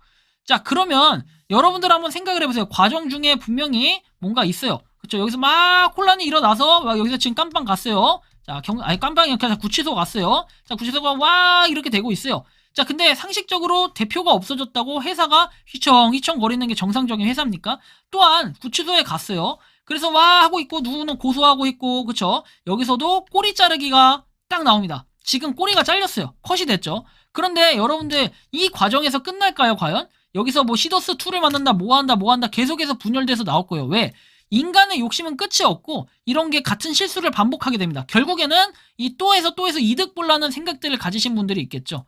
자, 그러면 여러분들 한번 생각을 해보세요. 과정 중에 분명히 뭔가 있어요. 그쵸? 여기서 막 혼란이 일어나서 막 여기서 지금 깜빵 갔어요. 자, 깜빵이 이렇게 구치소 갔어요. 자, 구치소가 와 이렇게 되고 있어요. 자, 근데 상식적으로 대표가 없어졌다고 회사가 휘청휘청 거리는 게 정상적인 회사입니까? 또한 구치소에 갔어요. 그래서 와 하고 있고 누구는 고소하고 있고, 그쵸? 여기서도 꼬리 자르기가 딱 나옵니다. 지금 꼬리가 잘렸어요. 컷이 됐죠. 그런데 여러분들 이 과정에서 끝날까요, 과연? 여기서 뭐 시더스2를 만든다, 뭐 한다 계속해서 분열돼서 나올 거예요. 왜? 인간의 욕심은 끝이 없고 이런 게 같은 실수를 반복하게 됩니다. 결국에는 이 또해서 이득 보려는 생각들을 가지신 분들이 있겠죠.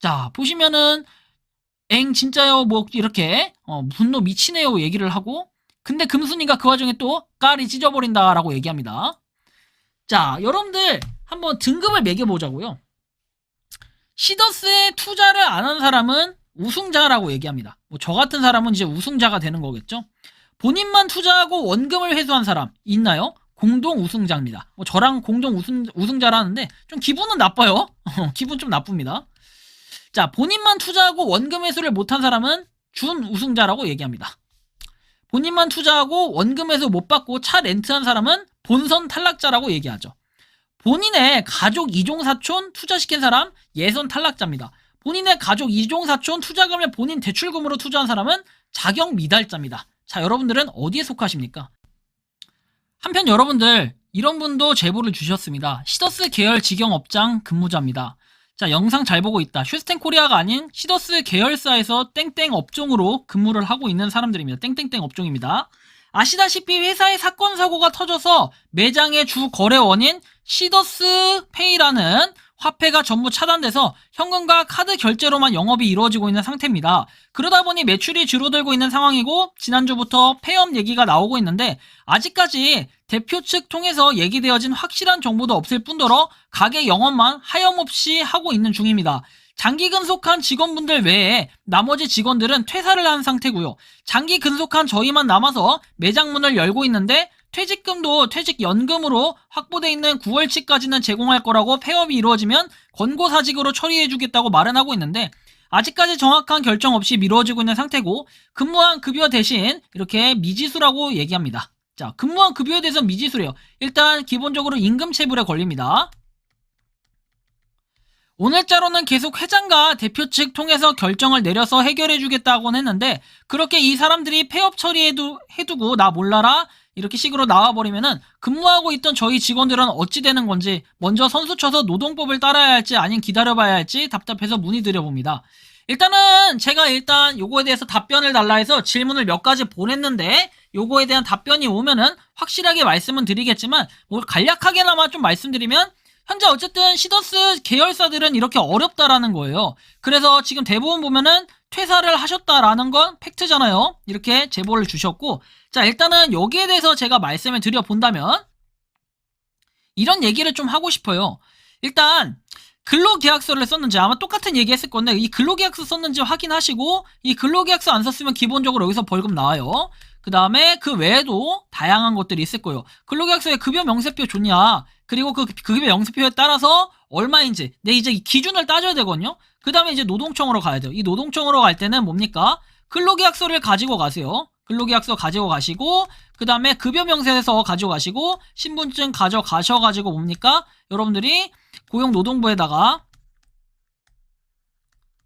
자, 보시면은 엥 진짜요 뭐 이렇게 분노 미치네요 얘기를 하고, 근데 금순이가 그 와중에 또 깔이 찢어버린다라고 얘기합니다. 자, 여러분들 한번 등급을 매겨보자고요. 시더스에 투자를 안 한 사람은 우승자라고 얘기합니다. 뭐 저 같은 사람은 이제 우승자가 되는 거겠죠. 본인만 투자하고 원금을 회수한 사람 있나요? 공동 우승자입니다. 뭐 저랑 공동 우승자라는데 좀 기분은 나빠요. 기분 좀 나쁩니다. 자, 본인만 투자하고 원금 회수를 못한 사람은 준 우승자라고 얘기합니다. 본인만 투자하고 원금 회수 못 받고 차 렌트한 사람은 본선 탈락자라고 얘기하죠. 본인의 가족 이종사촌 투자시킨 사람 예선 탈락자입니다. 본인의 가족 이종사촌 투자금을 본인 대출금으로 투자한 사람은 자격 미달자입니다. 자, 여러분들은 어디에 속하십니까? 한편 여러분들 이런 분도 제보를 주셨습니다. 시더스 계열 직영업장 근무자입니다. 자, 영상 잘 보고 있다. 슈스텐 코리아가 아닌 시더스 계열사에서 땡땡 업종으로 근무를 하고 있는 사람들입니다. 땡땡땡 업종입니다. 아시다시피 회사의 사건 사고가 터져서 매장의 주 거래원인 시더스페이라는 화폐가 전부 차단돼서 현금과 카드 결제로만 영업이 이루어지고 있는 상태입니다. 그러다 보니 매출이 줄어들고 있는 상황이고, 지난주부터 폐업 얘기가 나오고 있는데 아직까지 대표 측 통해서 얘기되어진 확실한 정보도 없을 뿐더러 가게 영업만 하염없이 하고 있는 중입니다. 장기 근속한 직원분들 외에 나머지 직원들은 퇴사를 한 상태고요. 장기 근속한 저희만 남아서 매장 문을 열고 있는데 퇴직금도 퇴직연금으로 확보돼 있는 9월치까지는 제공할 거라고 폐업이 이루어지면 권고사직으로 처리해주겠다고 말은 하고 있는데 아직까지 정확한 결정 없이 미뤄지고 있는 상태고, 근무한 급여 대신 이렇게 미지수라고 얘기합니다. 자, 근무한 급여에 대해서 미지수래요. 일단 기본적으로 임금체불에 걸립니다. 오늘자로는 계속 회장과 대표 측 통해서 결정을 내려서 해결해주겠다고는 했는데, 그렇게 이 사람들이 폐업 처리해두고 나 몰라라 이렇게 식으로 나와버리면은 근무하고 있던 저희 직원들은 어찌 되는 건지 먼저 선수 쳐서 노동법을 따라야 할지 아니면 기다려봐야 할지 답답해서 문의드려봅니다. 일단은 제가 요거에 대해서 답변을 달라 해서 질문을 몇 가지 보냈는데 요거에 대한 답변이 오면은 확실하게 말씀은 드리겠지만 뭐 간략하게나마 좀 말씀드리면 현재 어쨌든 시더스 계열사들은 이렇게 어렵다라는 거예요. 그래서 지금 대부분 보면은 퇴사를 하셨다라는 건 팩트잖아요. 이렇게 제보를 주셨고, 자, 일단은 여기에 대해서 제가 말씀을 드려본다면 이런 얘기를 좀 하고 싶어요. 일단 근로계약서를 썼는지 아마 똑같은 얘기 했을 건데 이 근로계약서 썼는지 확인하시고 이 근로계약서 안 썼으면 기본적으로 여기서 벌금 나와요. 그 다음에 그 외에도 다양한 것들이 있을 거예요. 근로계약서에 급여 명세표 좋냐, 그리고 그 급여 명세표에 따라서 얼마인지 내 이제 이 기준을 따져야 되거든요. 그 다음에 이제 노동청으로 가야 돼요. 이 노동청으로 갈 때는 뭡니까? 근로계약서를 가지고 가세요. 근로계약서 가지고 가시고 그 다음에 급여 명세서 가지고 가시고 신분증 가져가셔가지고 뭡니까? 여러분들이 고용노동부에다가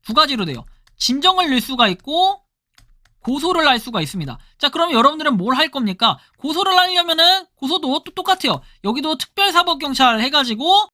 두 가지로 돼요. 진정을 넣을 수가 있고 고소를 할 수가 있습니다. 자, 그럼 여러분들은 뭘 할 겁니까? 고소를 하려면은 고소도 또 똑같아요. 여기도 특별사법경찰 해가지고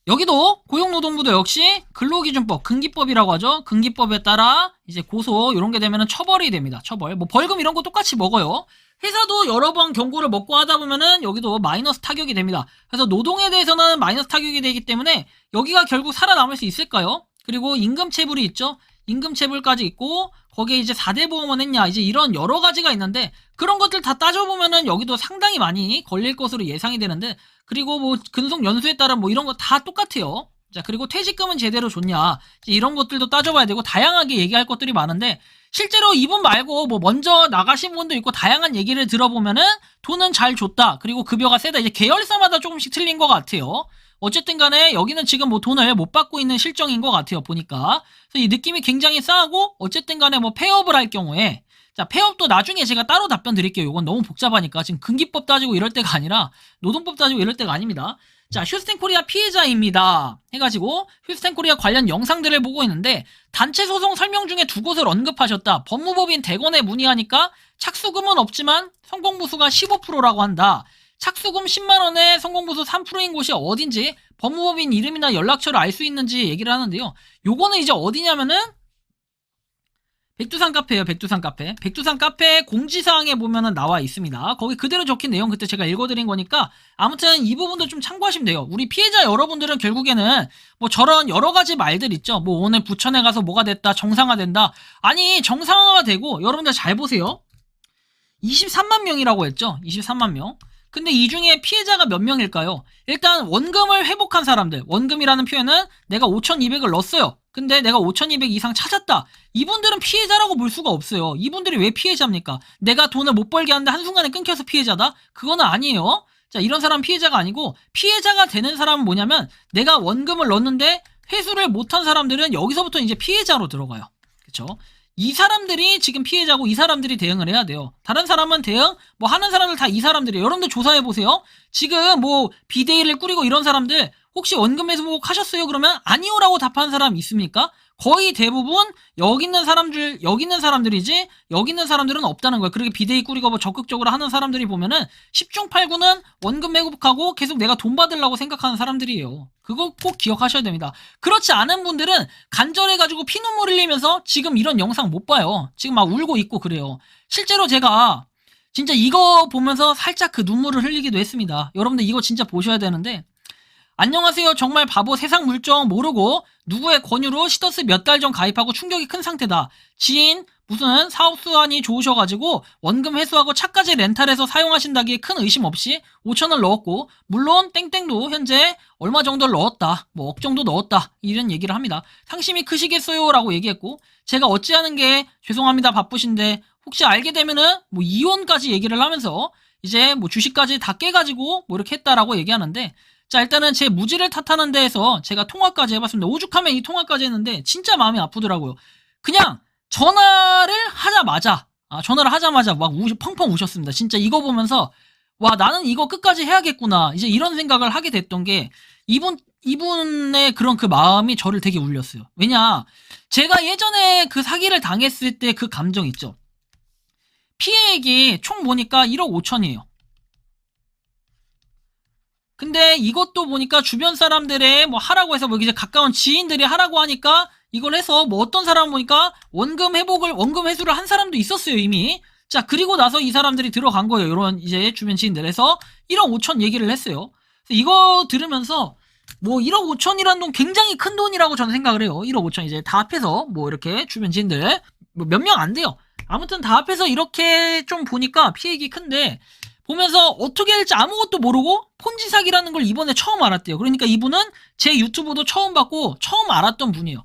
여기도 고용노동부도 역시 근로기준법, 근기법이라고 하죠. 근기법에 따라 이제 고소 이런 게 되면은 처벌이 됩니다. 처벌. 뭐 벌금 이런 거 똑같이 먹어요. 회사도 여러 번 경고를 먹고 하다 보면은 여기도 마이너스 타격이 됩니다. 그래서 노동에 대해서는 마이너스 타격이 되기 때문에 여기가 결국 살아남을 수 있을까요? 그리고 임금체불이 있죠. 임금체불까지 있고 거기에 이제 4대 보험은 했냐, 이제 이런 여러 가지가 있는데 그런 것들 다 따져보면은 여기도 상당히 많이 걸릴 것으로 예상이 되는데, 그리고 뭐 근속 연수에 따른 뭐 이런 거 다 똑같아요. 자, 그리고 퇴직금은 제대로 줬냐, 이런 것들도 따져봐야 되고 다양하게 얘기할 것들이 많은데 실제로 이분 말고 뭐 먼저 나가신 분도 있고 다양한 얘기를 들어보면은 돈은 잘 줬다, 그리고 급여가 세다, 이제 계열사마다 조금씩 틀린 것 같아요. 어쨌든 간에 여기는 지금 뭐 돈을 못 받고 있는 실정인 것 같아요, 보니까. 그래서 이 느낌이 굉장히 싸하고, 어쨌든 간에 뭐 폐업을 할 경우에, 자, 폐업도 나중에 제가 따로 답변 드릴게요. 이건 너무 복잡하니까. 지금 근기법 따지고 이럴 때가 아니라, 노동법 따지고 이럴 때가 아닙니다. 자, 휴스텐 코리아 피해자입니다. 해가지고, 휴스텐 코리아 관련 영상들을 보고 있는데, 단체 소송 설명 중에 두 곳을 언급하셨다. 법무법인 대검에 문의하니까, 착수금은 없지만, 성공부수가 15%라고 한다. 착수금 10만원에 성공부수 3%인 곳이 어딘지 법무법인 이름이나 연락처를 알 수 있는지 얘기를 하는데요. 요거는 이제 어디냐면은 백두산 카페예요. 백두산 카페. 백두산 카페 공지사항에 보면은 나와 있습니다. 거기 그대로 적힌 내용 그때 제가 읽어드린 거니까 아무튼 이 부분도 좀 참고하시면 돼요. 우리 피해자 여러분들은 결국에는 뭐 저런 여러 가지 말들 있죠. 뭐 오늘 부천에 가서 뭐가 됐다, 정상화된다. 아니, 정상화가 되고 여러분들 잘 보세요. 23만 명이라고 했죠. 23만 명. 근데 이 중에 피해자가 몇 명일까요? 일단 원금을 회복한 사람들, 원금이라는 표현은 내가 5,200을 넣었어요. 근데 내가 5,200 이상 찾았다. 이분들은 피해자라고 볼 수가 없어요. 이분들이 왜 피해자입니까? 내가 돈을 못 벌게 하는데 한순간에 끊겨서 피해자다? 그거는 아니에요. 자, 이런 사람 피해자가 아니고, 피해자가 되는 사람은 뭐냐면 내가 원금을 넣었는데 회수를 못한 사람들은 여기서부터 이제 피해자로 들어가요. 그쵸? 이 사람들이 지금 피해자고 이 사람들이 대응을 해야 돼요. 다른 사람은 대응 뭐 하는 사람들 다 이 사람들이에요. 여러분들 조사해 보세요. 지금 뭐 비대위를 꾸리고 이런 사람들 혹시 원금 회복 하셨어요? 그러면 아니요라고 답한 사람 있습니까? 거의 대부분 여기 있는 사람들이지 여기 있는 사람들은 없다는 거예요. 그렇게 비대위 꾸리고 뭐 적극적으로 하는 사람들이 보면은 10중 8구는 원금 회복하고 계속 내가 돈 받으려고 생각하는 사람들이에요. 그거 꼭 기억하셔야 됩니다. 그렇지 않은 분들은 간절해가지고 피눈물 흘리면서 지금 이런 영상 못 봐요. 지금 막 울고 있고 그래요. 실제로 제가 진짜 이거 보면서 살짝 그 눈물을 흘리기도 했습니다. 여러분들 이거 진짜 보셔야 되는데, 안녕하세요. 정말 바보, 세상 물정 모르고 누구의 권유로 시더스 몇 달 전 가입하고 충격이 큰 상태다. 지인 무슨 사업수완이 좋으셔가지고 원금 회수하고 차까지 렌탈해서 사용하신다기에 큰 의심 없이 5,000원 넣었고, 물론 땡땡도 현재 얼마 정도를 넣었다, 뭐 억 정도 넣었다, 이런 얘기를 합니다. 상심이 크시겠어요? 라고 얘기했고, 제가 어찌하는 게 죄송합니다, 바쁘신데 혹시 알게 되면은 뭐 이혼까지 얘기를 하면서 이제 뭐 주식까지 다 깨가지고 뭐 이렇게 했다라고 얘기하는데, 자, 일단은 제 무지를 탓하는 데에서 제가 통화까지 해봤습니다. 오죽하면 이 통화까지 했는데 진짜 마음이 아프더라고요. 그냥 전화를 하자마자 막 펑펑 우셨습니다. 진짜 이거 보면서 와, 나는 이거 끝까지 해야겠구나, 이제 이런 생각을 하게 됐던 게, 이분의 그런 그 마음이 저를 되게 울렸어요. 왜냐, 제가 예전에 그 사기를 당했을 때 그 감정 있죠. 피해액이 총 보니까 1억 5천이에요. 근데 이것도 보니까 주변 사람들의 뭐 하라고 해서 뭐 이제 가까운 지인들이 하라고 하니까 이걸 해서 뭐 어떤 사람 보니까 원금 회수를 한 사람도 있었어요, 이미. 자, 그리고 나서 이 사람들이 들어간 거예요. 이런 이제 주변 지인들에서 1억 5천 얘기를 했어요. 이거 들으면서 뭐 1억 5천이라는 돈 굉장히 큰 돈이라고 저는 생각을 해요. 1억 5천 이제 다 합해서 뭐 이렇게 주변 지인들 뭐 몇 명 안 돼요. 아무튼 다 합해서 이렇게 좀 보니까 피해액이 큰데 보면서 어떻게 할지 아무것도 모르고 폰지 사기라는 걸 이번에 처음 알았대요. 그러니까 이분은 제 유튜브도 처음 봤고 처음 알았던 분이에요.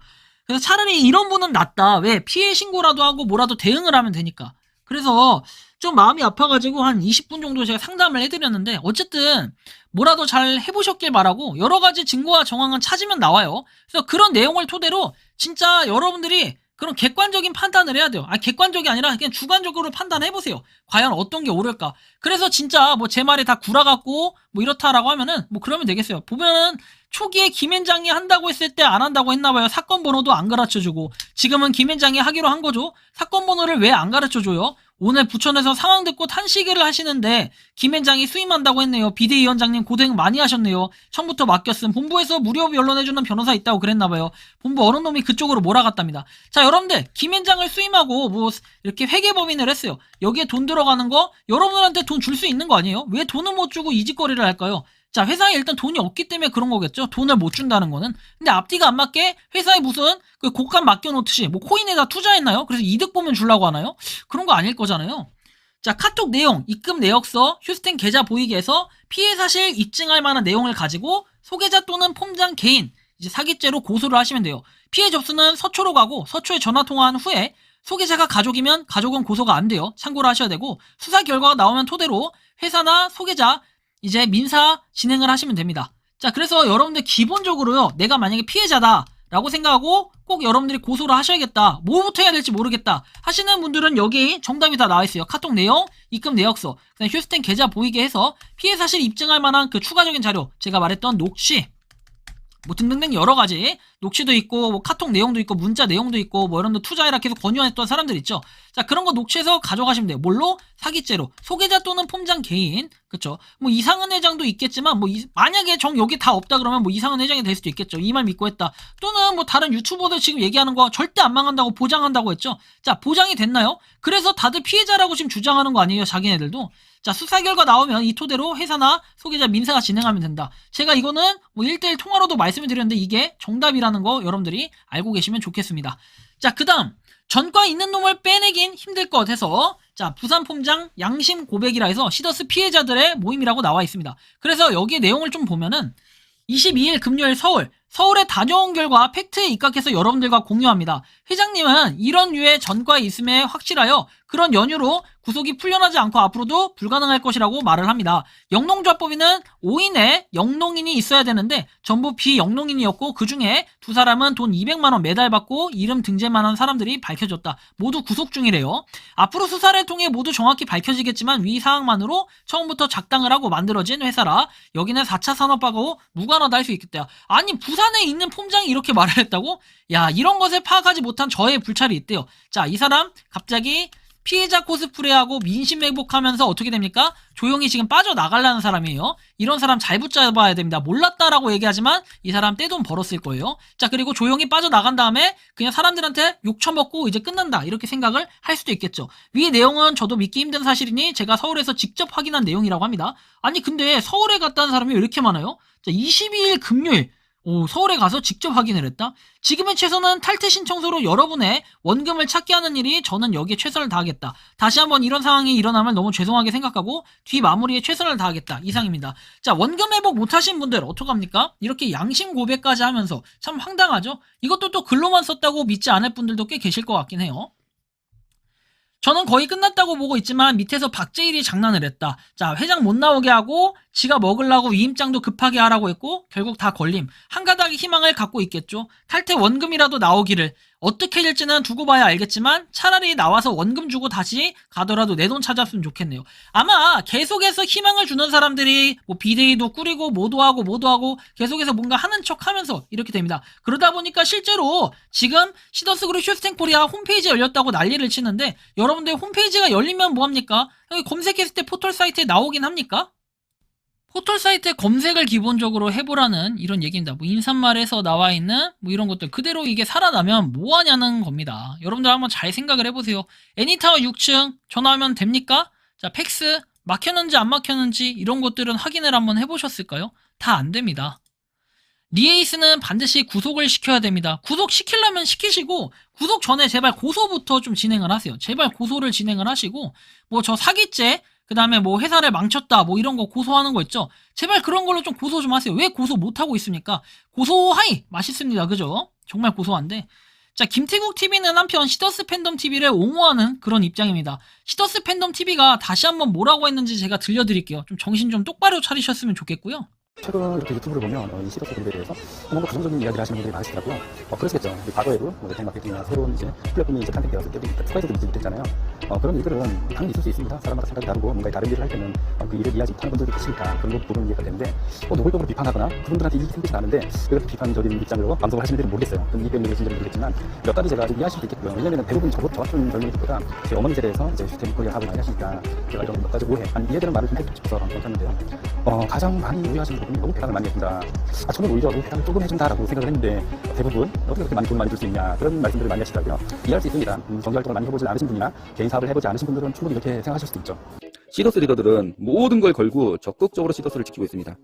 그래서 차라리 이런 분은 낫다. 왜? 피해 신고라도 하고 뭐라도 대응을 하면 되니까. 그래서 좀 마음이 아파가지고 한 20분 정도 제가 상담을 해드렸는데 어쨌든 뭐라도 잘 해보셨길 바라고 여러 가지 증거와 정황은 찾으면 나와요. 그래서 그런 내용을 토대로 진짜 여러분들이 그런 객관적인 판단을 해야 돼요. 객관적이 아니라 그냥 주관적으로 판단해보세요. 과연 어떤 게 옳을까. 그래서 진짜 뭐 제 말이 다 구라같고 뭐 이렇다라고 하면은 뭐 그러면 되겠어요. 보면은 초기에 김앤장이 한다고 했을 때 안 한다고 했나봐요. 사건 번호도 안 가르쳐주고 지금은 김앤장이 하기로 한 거죠. 사건 번호를 왜 안 가르쳐줘요? 오늘 부천에서 상황 듣고 탄시계를 하시는데 김앤장이 수임한다고 했네요. 비대위원장님 고생 많이 하셨네요. 처음부터 맡겼음. 본부에서 무료 변론해주는 변호사 있다고 그랬나봐요. 본부 어느 놈이 그쪽으로 몰아갔답니다. 자, 여러분들 김앤장을 수임하고 뭐 이렇게 회계법인을 했어요. 여기에 돈 들어가는 거 여러분들한테 돈 줄 수 있는 거 아니에요? 왜 돈을 못 주고 이 짓거리를 할까요? 자, 회사에 일단 돈이 없기 때문에 그런 거겠죠? 돈을 못 준다는 거는. 근데 앞뒤가 안 맞게 회사에 무슨 그 곡간 맡겨놓듯이 뭐 코인에다 투자했나요? 그래서 이득 보면 주려고 하나요? 그런 거 아닐 거잖아요. 자, 카톡 내용, 입금 내역서, 휴스텐 계좌 보이기에서 피해 사실 입증할 만한 내용을 가지고 소개자 또는 폼장 개인, 이제 사기죄로 고소를 하시면 돼요. 피해 접수는 서초로 가고 서초에 전화 통화한 후에 소개자가 가족이면 가족은 고소가 안 돼요. 참고를 하셔야 되고 수사 결과가 나오면 토대로 회사나 소개자 이제 민사 진행을 하시면 됩니다. 자, 그래서 여러분들 기본적으로요, 내가 만약에 피해자다 라고 생각하고 꼭 여러분들이 고소를 하셔야겠다, 뭐부터 해야 될지 모르겠다 하시는 분들은 여기 정답이 다 나와 있어요. 카톡 내용, 입금 내역서, 그다음 휴스텐 계좌 보이게 해서 피해 사실 입증할 만한 그 추가적인 자료, 제가 말했던 녹취 뭐 등등등 여러 가지 녹취도 있고 뭐 카톡 내용도 있고 문자 내용도 있고 뭐 이런 거 투자해라 계속 권유했던 사람들 있죠. 자, 그런 거 녹취해서 가져가시면 돼요. 뭘로? 사기죄로. 소개자 또는 폼장 개인. 그쵸? 뭐 이상은 회장도 있겠지만 뭐 만약에 여기 다 없다 그러면 뭐 이상은 회장이 될 수도 있겠죠. 이 말 믿고 했다. 또는 뭐 다른 유튜버들 지금 얘기하는 거 절대 안 망한다고 보장한다고 했죠. 자, 보장이 됐나요? 그래서 다들 피해자라고 지금 주장하는 거 아니에요, 자기네들도. 자, 수사 결과 나오면 이 토대로 회사나 소개자 민사가 진행하면 된다. 제가 이거는 뭐 1대1 통화로도 말씀을 드렸는데 이게 정답이라는 거 여러분들이 알고 계시면 좋겠습니다. 자, 그 다음 전과 있는 놈을 빼내긴 힘들 것 해서 자, 부산 폼장 양심 고백이라 해서 시더스 피해자들의 모임이라고 나와 있습니다. 그래서 여기에 내용을 좀 보면은 22일 금요일 서울에 다녀온 결과 팩트에 입각해서 여러분들과 공유합니다. 회장님은 이런 류의 전과에 있음에 확실하여 그런 연유로 구속이 풀려나지 않고 앞으로도 불가능할 것이라고 말을 합니다. 영농조합법인은 5인의 영농인이 있어야 되는데 전부 비영농인이었고 그 중에 두 사람은 돈 200만원 매달 받고 이름 등재만 한 사람들이 밝혀졌다. 모두 구속 중이래요. 앞으로 수사를 통해 모두 정확히 밝혀지겠지만 위 사항만으로 처음부터 작당을 하고 만들어진 회사라 여기는 4차 산업하고 무관하다 할 수 있겠다. 아니, 부산에 있는 폼장이 이렇게 말을 했다고? 야, 이런 것을 파악하지 못한 저의 불찰이 있대요. 자, 이 사람 갑자기 피해자 코스프레하고 민심 회복하면서 어떻게 됩니까? 조용히 지금 빠져나가려는 사람이에요. 이런 사람 잘 붙잡아야 됩니다. 몰랐다라고 얘기하지만 이 사람 떼돈 벌었을 거예요. 자, 그리고 조용히 빠져나간 다음에 그냥 사람들한테 욕 처먹고 이제 끝난다 이렇게 생각을 할 수도 있겠죠. 위 내용은 저도 믿기 힘든 사실이니 제가 서울에서 직접 확인한 내용이라고 합니다. 아니, 근데 서울에 갔다는 사람이 왜 이렇게 많아요? 자, 22일 금요일 서울에 가서 직접 확인을 했다? 지금의 최선은 탈퇴 신청서로 여러분의 원금을 찾게 하는 일이 저는 여기에 최선을 다하겠다. 다시 한번 이런 상황이 일어나면 너무 죄송하게 생각하고 뒤 마무리에 최선을 다하겠다. 이상입니다. 자, 원금 회복 못하신 분들 어떡합니까? 이렇게 양심 고백까지 하면서 참 황당하죠? 이것도 또 글로만 썼다고 믿지 않을 분들도 꽤 계실 것 같긴 해요. 저는 거의 끝났다고 보고 있지만 밑에서 박재일이 장난을 했다. 자, 회장 못 나오게 하고 지가 먹으려고 위임장도 급하게 하라고 했고 결국 다 걸림. 한 가닥의 희망을 갖고 있겠죠. 탈퇴 원금이라도 나오기를. 어떻게 될지는 두고 봐야 알겠지만 차라리 나와서 원금 주고 다시 가더라도 내 돈 찾았으면 좋겠네요. 아마 계속해서 희망을 주는 사람들이 뭐 비데이도 꾸리고 뭐도 하고 계속해서 뭔가 하는 척 하면서 이렇게 됩니다. 그러다 보니까 실제로 지금 시더스 그룹 쇼스탱 코리아 홈페이지 열렸다고 난리를 치는데 여러분들 홈페이지가 열리면 뭐합니까? 여기 검색했을 때 포털 사이트에 나오긴 합니까? 포털 사이트에 검색을 기본적으로 해보라는 이런 얘기입니다. 뭐 인사말에서 나와 있는 뭐 이런 것들 그대로 이게 살아나면 뭐 하냐는 겁니다. 여러분들 한번 잘 생각을 해보세요. 애니타워 6층 전화하면 됩니까? 자, 팩스 막혔는지 안 막혔는지 이런 것들은 확인을 한번 해보셨을까요? 다 안 됩니다. 리에이스는 반드시 구속을 시켜야 됩니다. 구속 시키려면 시키시고 구속 전에 제발 고소부터 좀 진행을 하세요. 제발 고소를 진행을 하시고 뭐 저 사기죄 그 다음에 뭐 회사를 망쳤다 뭐 이런 거 고소하는 거 있죠. 제발 그런 걸로 좀 고소 좀 하세요. 왜 고소 못하고 있습니까? 고소하이 맛있습니다. 그죠? 정말 고소한데 자, 김태국 TV는 한편 시더스 팬덤 TV를 옹호하는 그런 입장입니다. 시더스 팬덤 TV가 다시 한번 뭐라고 했는지 제가 들려드릴게요. 좀 정신 좀 똑바로 차리셨으면 좋겠고요. 최근 이렇게 유튜브를 보면 이 시더스 그룹에 대해서 뭔가 부정적인 이야기를 하시는 분들이 많으시더라고요. 그러시겠죠. 과거에도 넥 마케팅이나 새로운 이제 플랫폼이 이제 탄생되었을 때도 스트라이크도 못됐잖아요. 그런 일들은 당연히 있을 수 있습니다. 사람마다 생각이 다르고 뭔가 다른 일을 할 때는 그 일을 이해하지 못하는 분들도 계시니까 그런 부분은 이해가 되는데 노골적으로 비판하거나 그분들한테 이익이 생기지 않은데 그렇게 비판적인 입장으로 방송을 하시는 분들은 모르겠어요. 그럼 이 때문에 그러신지 모르겠지만 몇 가지 제가 좀 이해하실 수 있겠고요. 왜냐면 대부분 저 같은 젊은이들보다 제 어머니 세대에서 이제 시스템 코리아 사업을 많이 하시니까 제가 이런 몇 가지 오해, 아니 이해되는 말을 좀 해주고 싶어서 괜찮은데요. 가장 많이 오해하시는 부분이 너무 배당을 많이 해준다. 저는 오히려 너무 배당을 조금 해준다라고 생각을 했는데 대부분 어떻게 그렇게 많이 돈 많이 줄 수 있냐 그런 말씀들을 많이 하시더라고요. 이해할 수 있습니다. 정기활동을 많이 해보지 않으신 분이나 개인 사업을 해보지 않으신 분들은 충분히 이렇게 생각하실 수도 있죠. 시더스 리더들은 모든 걸 걸고 적극적으로 시더스를 지키고 있습니다.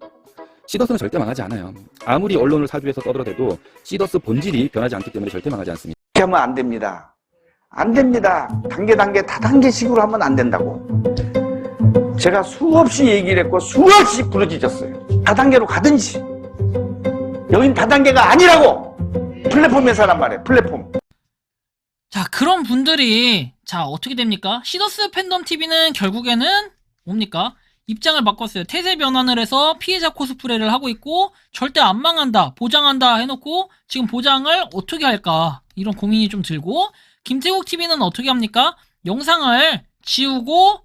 시더스는 절대 망하지 않아요. 아무리 언론을 사주해서 떠들어대도 시더스 본질이 변하지 않기 때문에 절대 망하지 않습니다. 이렇게 하면 안 됩니다. 안 됩니다. 단계 다단계식으로 하면 안 된다고. 제가 수없이 얘기를 했고 수없이 부르짖었어요. 다단계로 가든지. 여긴 다단계가 아니라고. 플랫폼 회사란 말이에요. 플랫폼. 자, 그런 분들이 자 어떻게 됩니까? 시더스 팬덤 TV는 결국에는 뭡니까? 입장을 바꿨어요. 태세 변환을 해서 피해자 코스프레를 하고 있고 절대 안 망한다, 보장한다 해놓고 지금 보장을 어떻게 할까 이런 고민이 좀 들고 김태국 TV는 어떻게 합니까? 영상을 지우고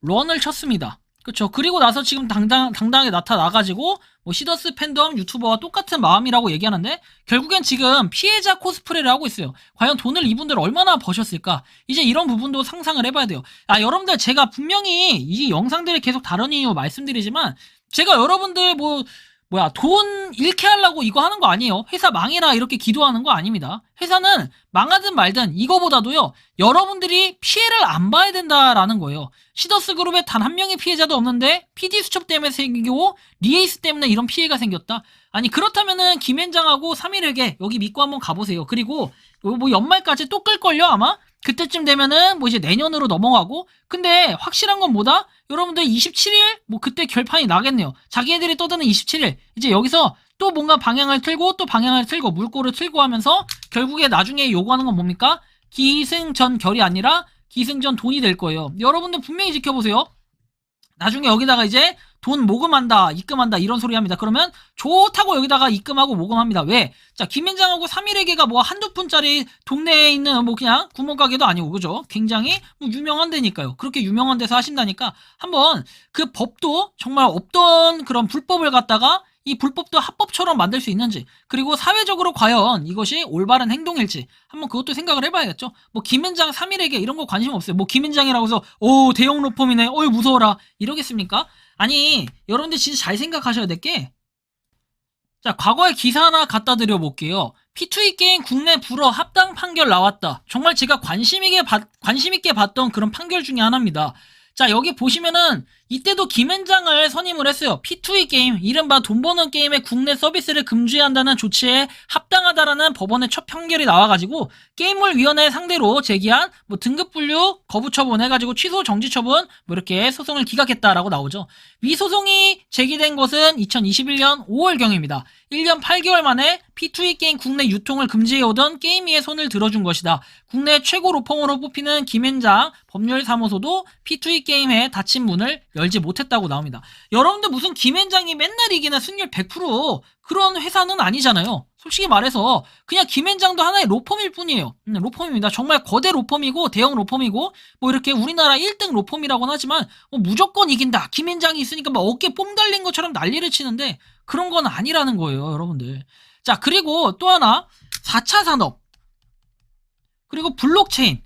런을 쳤습니다. 그렇죠. 그리고 나서 지금 당당하게 나타나가지고 뭐 시더스 팬덤 유튜버와 똑같은 마음이라고 얘기하는데 결국엔 지금 피해자 코스프레를 하고 있어요. 과연 돈을 이분들 얼마나 버셨을까? 이제 이런 부분도 상상을 해봐야 돼요. 여러분들 제가 분명히 이 영상들을 계속 다른 이유 말씀드리지만 제가 여러분들 돈 잃게 하려고 이거 하는 거 아니에요. 회사 망해라 이렇게 기도하는 거 아닙니다. 회사는 망하든 말든 이거보다도요. 여러분들이 피해를 안 봐야 된다라는 거예요. 시더스 그룹에 단 한 명의 피해자도 없는데 PD 수첩 때문에 생기고 리에이스 때문에 이런 피해가 생겼다. 아니 그렇다면은 김현장하고 3일에게 여기 믿고 한번 가보세요. 그리고 뭐 연말까지 또 끌걸요 아마? 그때쯤 되면은 뭐 이제 내년으로 넘어가고 근데 확실한 건 뭐다? 여러분들 27일 뭐 그때 결판이 나겠네요. 자기네들이 떠드는 27일 이제 여기서 또 뭔가 방향을 틀고 또 방향을 틀고 물꼬를 틀고 하면서 결국에 나중에 요구하는 건 뭡니까? 기승전결이 아니라 기승전 돈이 될 거예요. 여러분들 분명히 지켜보세요. 나중에 여기다가 이제 돈 모금한다, 입금한다 이런 소리 합니다. 그러면 좋다고 여기다가 입금하고 모금합니다. 왜? 자, 김현장하고 3일에게가 뭐 한두 푼짜리 동네에 있는 뭐 그냥 구멍가게도 아니고 그죠? 굉장히 뭐 유명한 데니까요. 그렇게 유명한 데서 하신다니까 한번 그 법도 정말 없던 그런 불법을 갖다가 이 불법도 합법처럼 만들 수 있는지 그리고 사회적으로 과연 이것이 올바른 행동일지 한번 그것도 생각을 해봐야겠죠. 뭐 김현장 3일에게 이런 거 관심 없어요. 뭐 김현장이라고 해서 오 대형 로펌이네 어이 무서워라 이러겠습니까? 아니 여러분들 진짜 잘 생각하셔야 될 게 자 과거에 기사 하나 갖다 드려 볼게요. P2E 게임 국내 불허 합당 판결 나왔다. 정말 제가 관심 있게 봤던 그런 판결 중에 하나입니다. 자 여기 보시면은 이때도 김현장을 선임을 했어요. P2E 게임 이른바 돈 버는 게임의 국내 서비스를 금지해야 한다는 조치에 합당하다라는 법원의 첫 판결이 나와가지고 게임물위원회 상대로 제기한 뭐 등급 분류 거부 처분 해가지고 취소 정지 처분 뭐 이렇게 소송을 기각했다라고 나오죠. 위 소송이 제기된 것은 2021년 5월경입니다. 1년 8개월 만에 P2E 게임 국내 유통을 금지해오던 게임위의 손을 들어준 것이다. 국내 최고 로펌으로 뽑히는 김현장 법률사무소도 P2E 게임의 닫힌 문을 열지 못했다고 나옵니다. 여러분들 무슨 김앤장이 맨날 이기나 승률 100% 그런 회사는 아니잖아요. 솔직히 말해서 그냥 김앤장도 하나의 로펌일 뿐이에요. 로펌입니다. 정말 거대 로펌이고 대형 로펌이고 뭐 이렇게 우리나라 1등 로펌이라고는 하지만 뭐 무조건 이긴다. 김앤장이 있으니까 막 어깨 뽕 달린 것처럼 난리를 치는데 그런 건 아니라는 거예요, 여러분들. 자, 그리고 또 하나 4차 산업 그리고 블록체인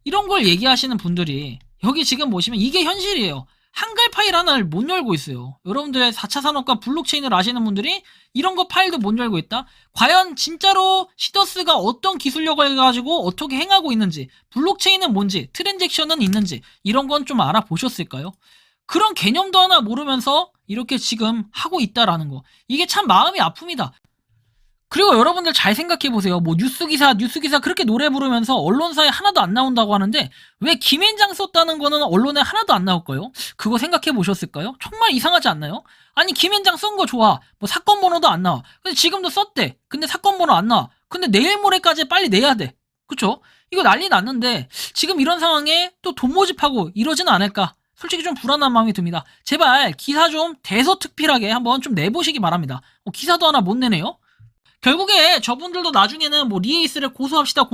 이런 걸 얘기하시는 분들이 여기 지금 보시면 이게 현실이에요. 한글 파일 하나를 못 열고 있어요. 여러분들의 4차 산업과 블록체인을 아시는 분들이 이런 거 파일도 못 열고 있다? 과연 진짜로 시더스가 어떤 기술력을 가지고 어떻게 행하고 있는지, 블록체인은 뭔지, 트랜잭션은 있는지 이런 건 좀 알아보셨을까요? 그런 개념도 하나 모르면서 이렇게 지금 하고 있다라는 거. 이게 참 마음이 아픕니다. 그리고 여러분들 잘 생각해보세요. 뭐 뉴스기사 그렇게 노래 부르면서 언론사에 하나도 안 나온다고 하는데 왜 김앤장 썼다는 거는 언론에 하나도 안 나올까요? 그거 생각해보셨을까요? 정말 이상하지 않나요? 아니 김앤장 쓴 거 좋아. 뭐 사건 번호도 안 나와. 근데 지금도 썼대. 근데 사건 번호 안 나와. 근데 내일 모레까지 빨리 내야 돼. 그쵸? 이거 난리 났는데 지금 이런 상황에 또 돈 모집하고 이러지는 않을까? 솔직히 좀 불안한 마음이 듭니다. 제발 기사 좀 대서특필하게 한번 좀 내보시기 바랍니다. 기사도 하나 못 내네요? 결국에 저분들도 나중에는 뭐 리에이스를 고소합시다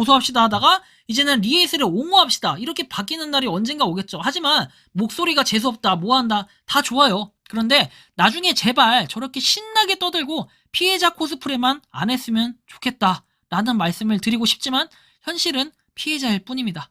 하다가 이제는 리에이스를 옹호합시다 이렇게 바뀌는 날이 언젠가 오겠죠. 하지만 목소리가 재수없다 뭐한다 다 좋아요. 그런데 나중에 제발 저렇게 신나게 떠들고 피해자 코스프레만 안 했으면 좋겠다 라는 말씀을 드리고 싶지만 현실은 피해자일 뿐입니다.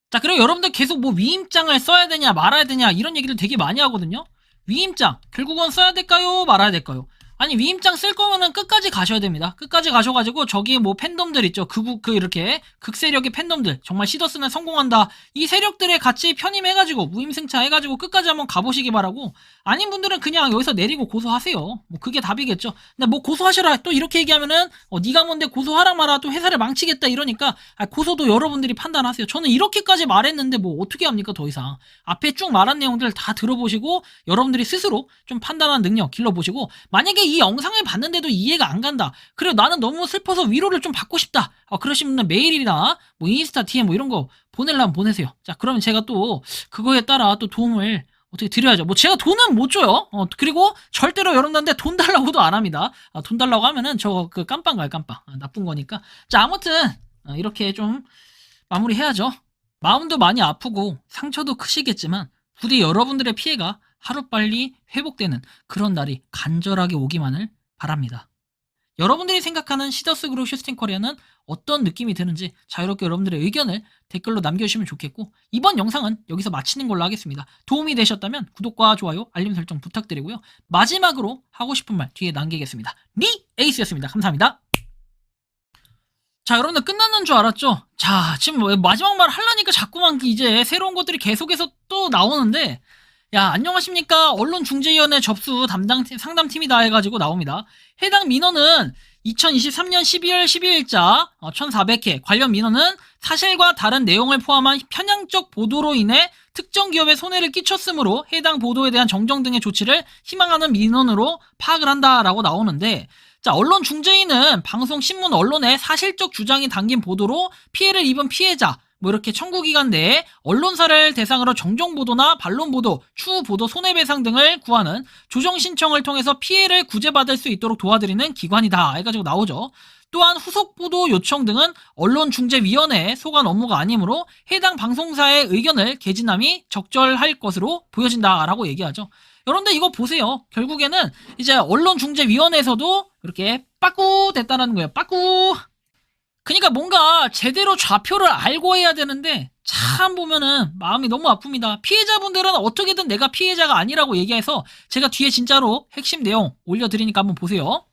자, 그리고 여러분들 계속 뭐 위임장을 써야 되냐 말아야 되냐 이런 얘기를 되게 많이 하거든요. 위임장 결국은 써야 될까요 말아야 될까요? 아니 위임장 쓸 거면은 끝까지 가셔야 됩니다. 끝까지 가셔가지고 저기 뭐 팬덤들 있죠. 이렇게 극세력의 팬덤들 정말 시더스는 성공한다. 이 세력들에 같이 편입해가지고 무임승차 해가지고 끝까지 한번 가보시기 바라고 아닌 분들은 그냥 여기서 내리고 고소하세요. 뭐 그게 답이겠죠. 근데 뭐 고소하셔라 또 이렇게 얘기하면은 네가 뭔데 고소하라 마라 또 회사를 망치겠다 이러니까 고소도 여러분들이 판단하세요. 저는 이렇게까지 말했는데 뭐 어떻게 합니까 더 이상. 앞에 쭉 말한 내용들 다 들어보시고 여러분들이 스스로 좀 판단하는 능력 길러보시고 만약에 이 영상을 봤는데도 이해가 안 간다. 그리고 나는 너무 슬퍼서 위로를 좀 받고 싶다. 그러신 분은 메일이나 뭐 인스타 DM 뭐 이런 거 보내려면 보내세요. 자, 그러면 제가 또 그거에 따라 또 도움을 어떻게 드려야죠. 뭐 제가 돈은 못 줘요. 그리고 절대로 여러분들한테 돈 달라고도 안 합니다. 돈 달라고 하면은 저 그 깜빵 가요, 깜빵. 나쁜 거니까. 자, 아무튼 이렇게 좀 마무리해야죠. 마음도 많이 아프고 상처도 크시겠지만 부디 여러분들의 피해가 하루빨리 회복되는 그런 날이 간절하게 오기만을 바랍니다. 여러분들이 생각하는 시더스 그룹 슈스팅 코리아는 어떤 느낌이 드는지 자유롭게 여러분들의 의견을 댓글로 남겨주시면 좋겠고 이번 영상은 여기서 마치는 걸로 하겠습니다. 도움이 되셨다면 구독과 좋아요, 알림 설정 부탁드리고요. 마지막으로 하고 싶은 말 뒤에 남기겠습니다. 에이스였습니다. 감사합니다. 자, 여러분들 끝났는 줄 알았죠? 자, 지금 마지막 말 하려니까 자꾸만 이제 새로운 것들이 계속해서 또 나오는데 야, 안녕하십니까. 언론중재위원회 접수 담당 상담팀이다 해가지고 나옵니다. 해당 민원은 2023년 12월 12일자 1400회 관련 민원은 사실과 다른 내용을 포함한 편향적 보도로 인해 특정 기업에 손해를 끼쳤으므로 해당 보도에 대한 정정 등의 조치를 희망하는 민원으로 파악을 한다라고 나오는데 자, 언론중재위는 방송, 신문, 언론에 사실적 주장이 담긴 보도로 피해를 입은 피해자 뭐 이렇게 청구기간 내에 언론사를 대상으로 정정보도나 반론보도, 추후보도, 손해배상 등을 구하는 조정신청을 통해서 피해를 구제받을 수 있도록 도와드리는 기관이다 해가지고 나오죠. 또한 후속보도 요청 등은 언론중재위원회의 소관 업무가 아니므로 해당 방송사의 의견을 개진함이 적절할 것으로 보여진다라고 얘기하죠. 여러분들 이거 보세요. 결국에는 이제 언론중재위원회에서도 이렇게 빠꾸 됐다는 거예요. 빠꾸. 그러니까 뭔가 제대로 좌표를 알고 해야 되는데 참 보면은 마음이 너무 아픕니다. 피해자분들은 어떻게든 내가 피해자가 아니라고 얘기해서 제가 뒤에 진짜로 핵심 내용 올려드리니까 한번 보세요.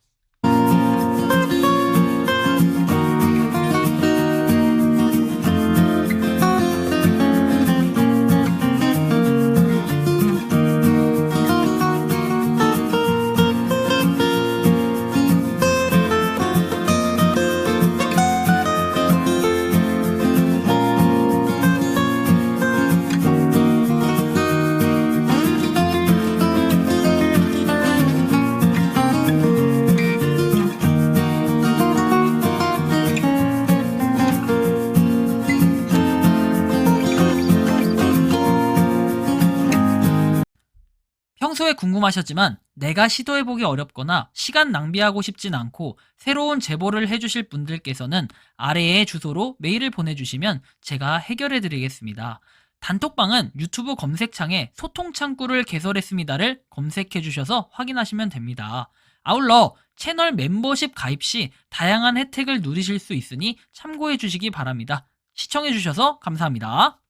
평소에 궁금하셨지만 내가 시도해보기 어렵거나 시간 낭비하고 싶진 않고 새로운 제보를 해주실 분들께서는 아래의 주소로 메일을 보내주시면 제가 해결해드리겠습니다. 단톡방은 유튜브 검색창에 소통창구를 개설했습니다를 검색해주셔서 확인하시면 됩니다. 아울러 채널 멤버십 가입 시 다양한 혜택을 누리실 수 있으니 참고해주시기 바랍니다. 시청해주셔서 감사합니다.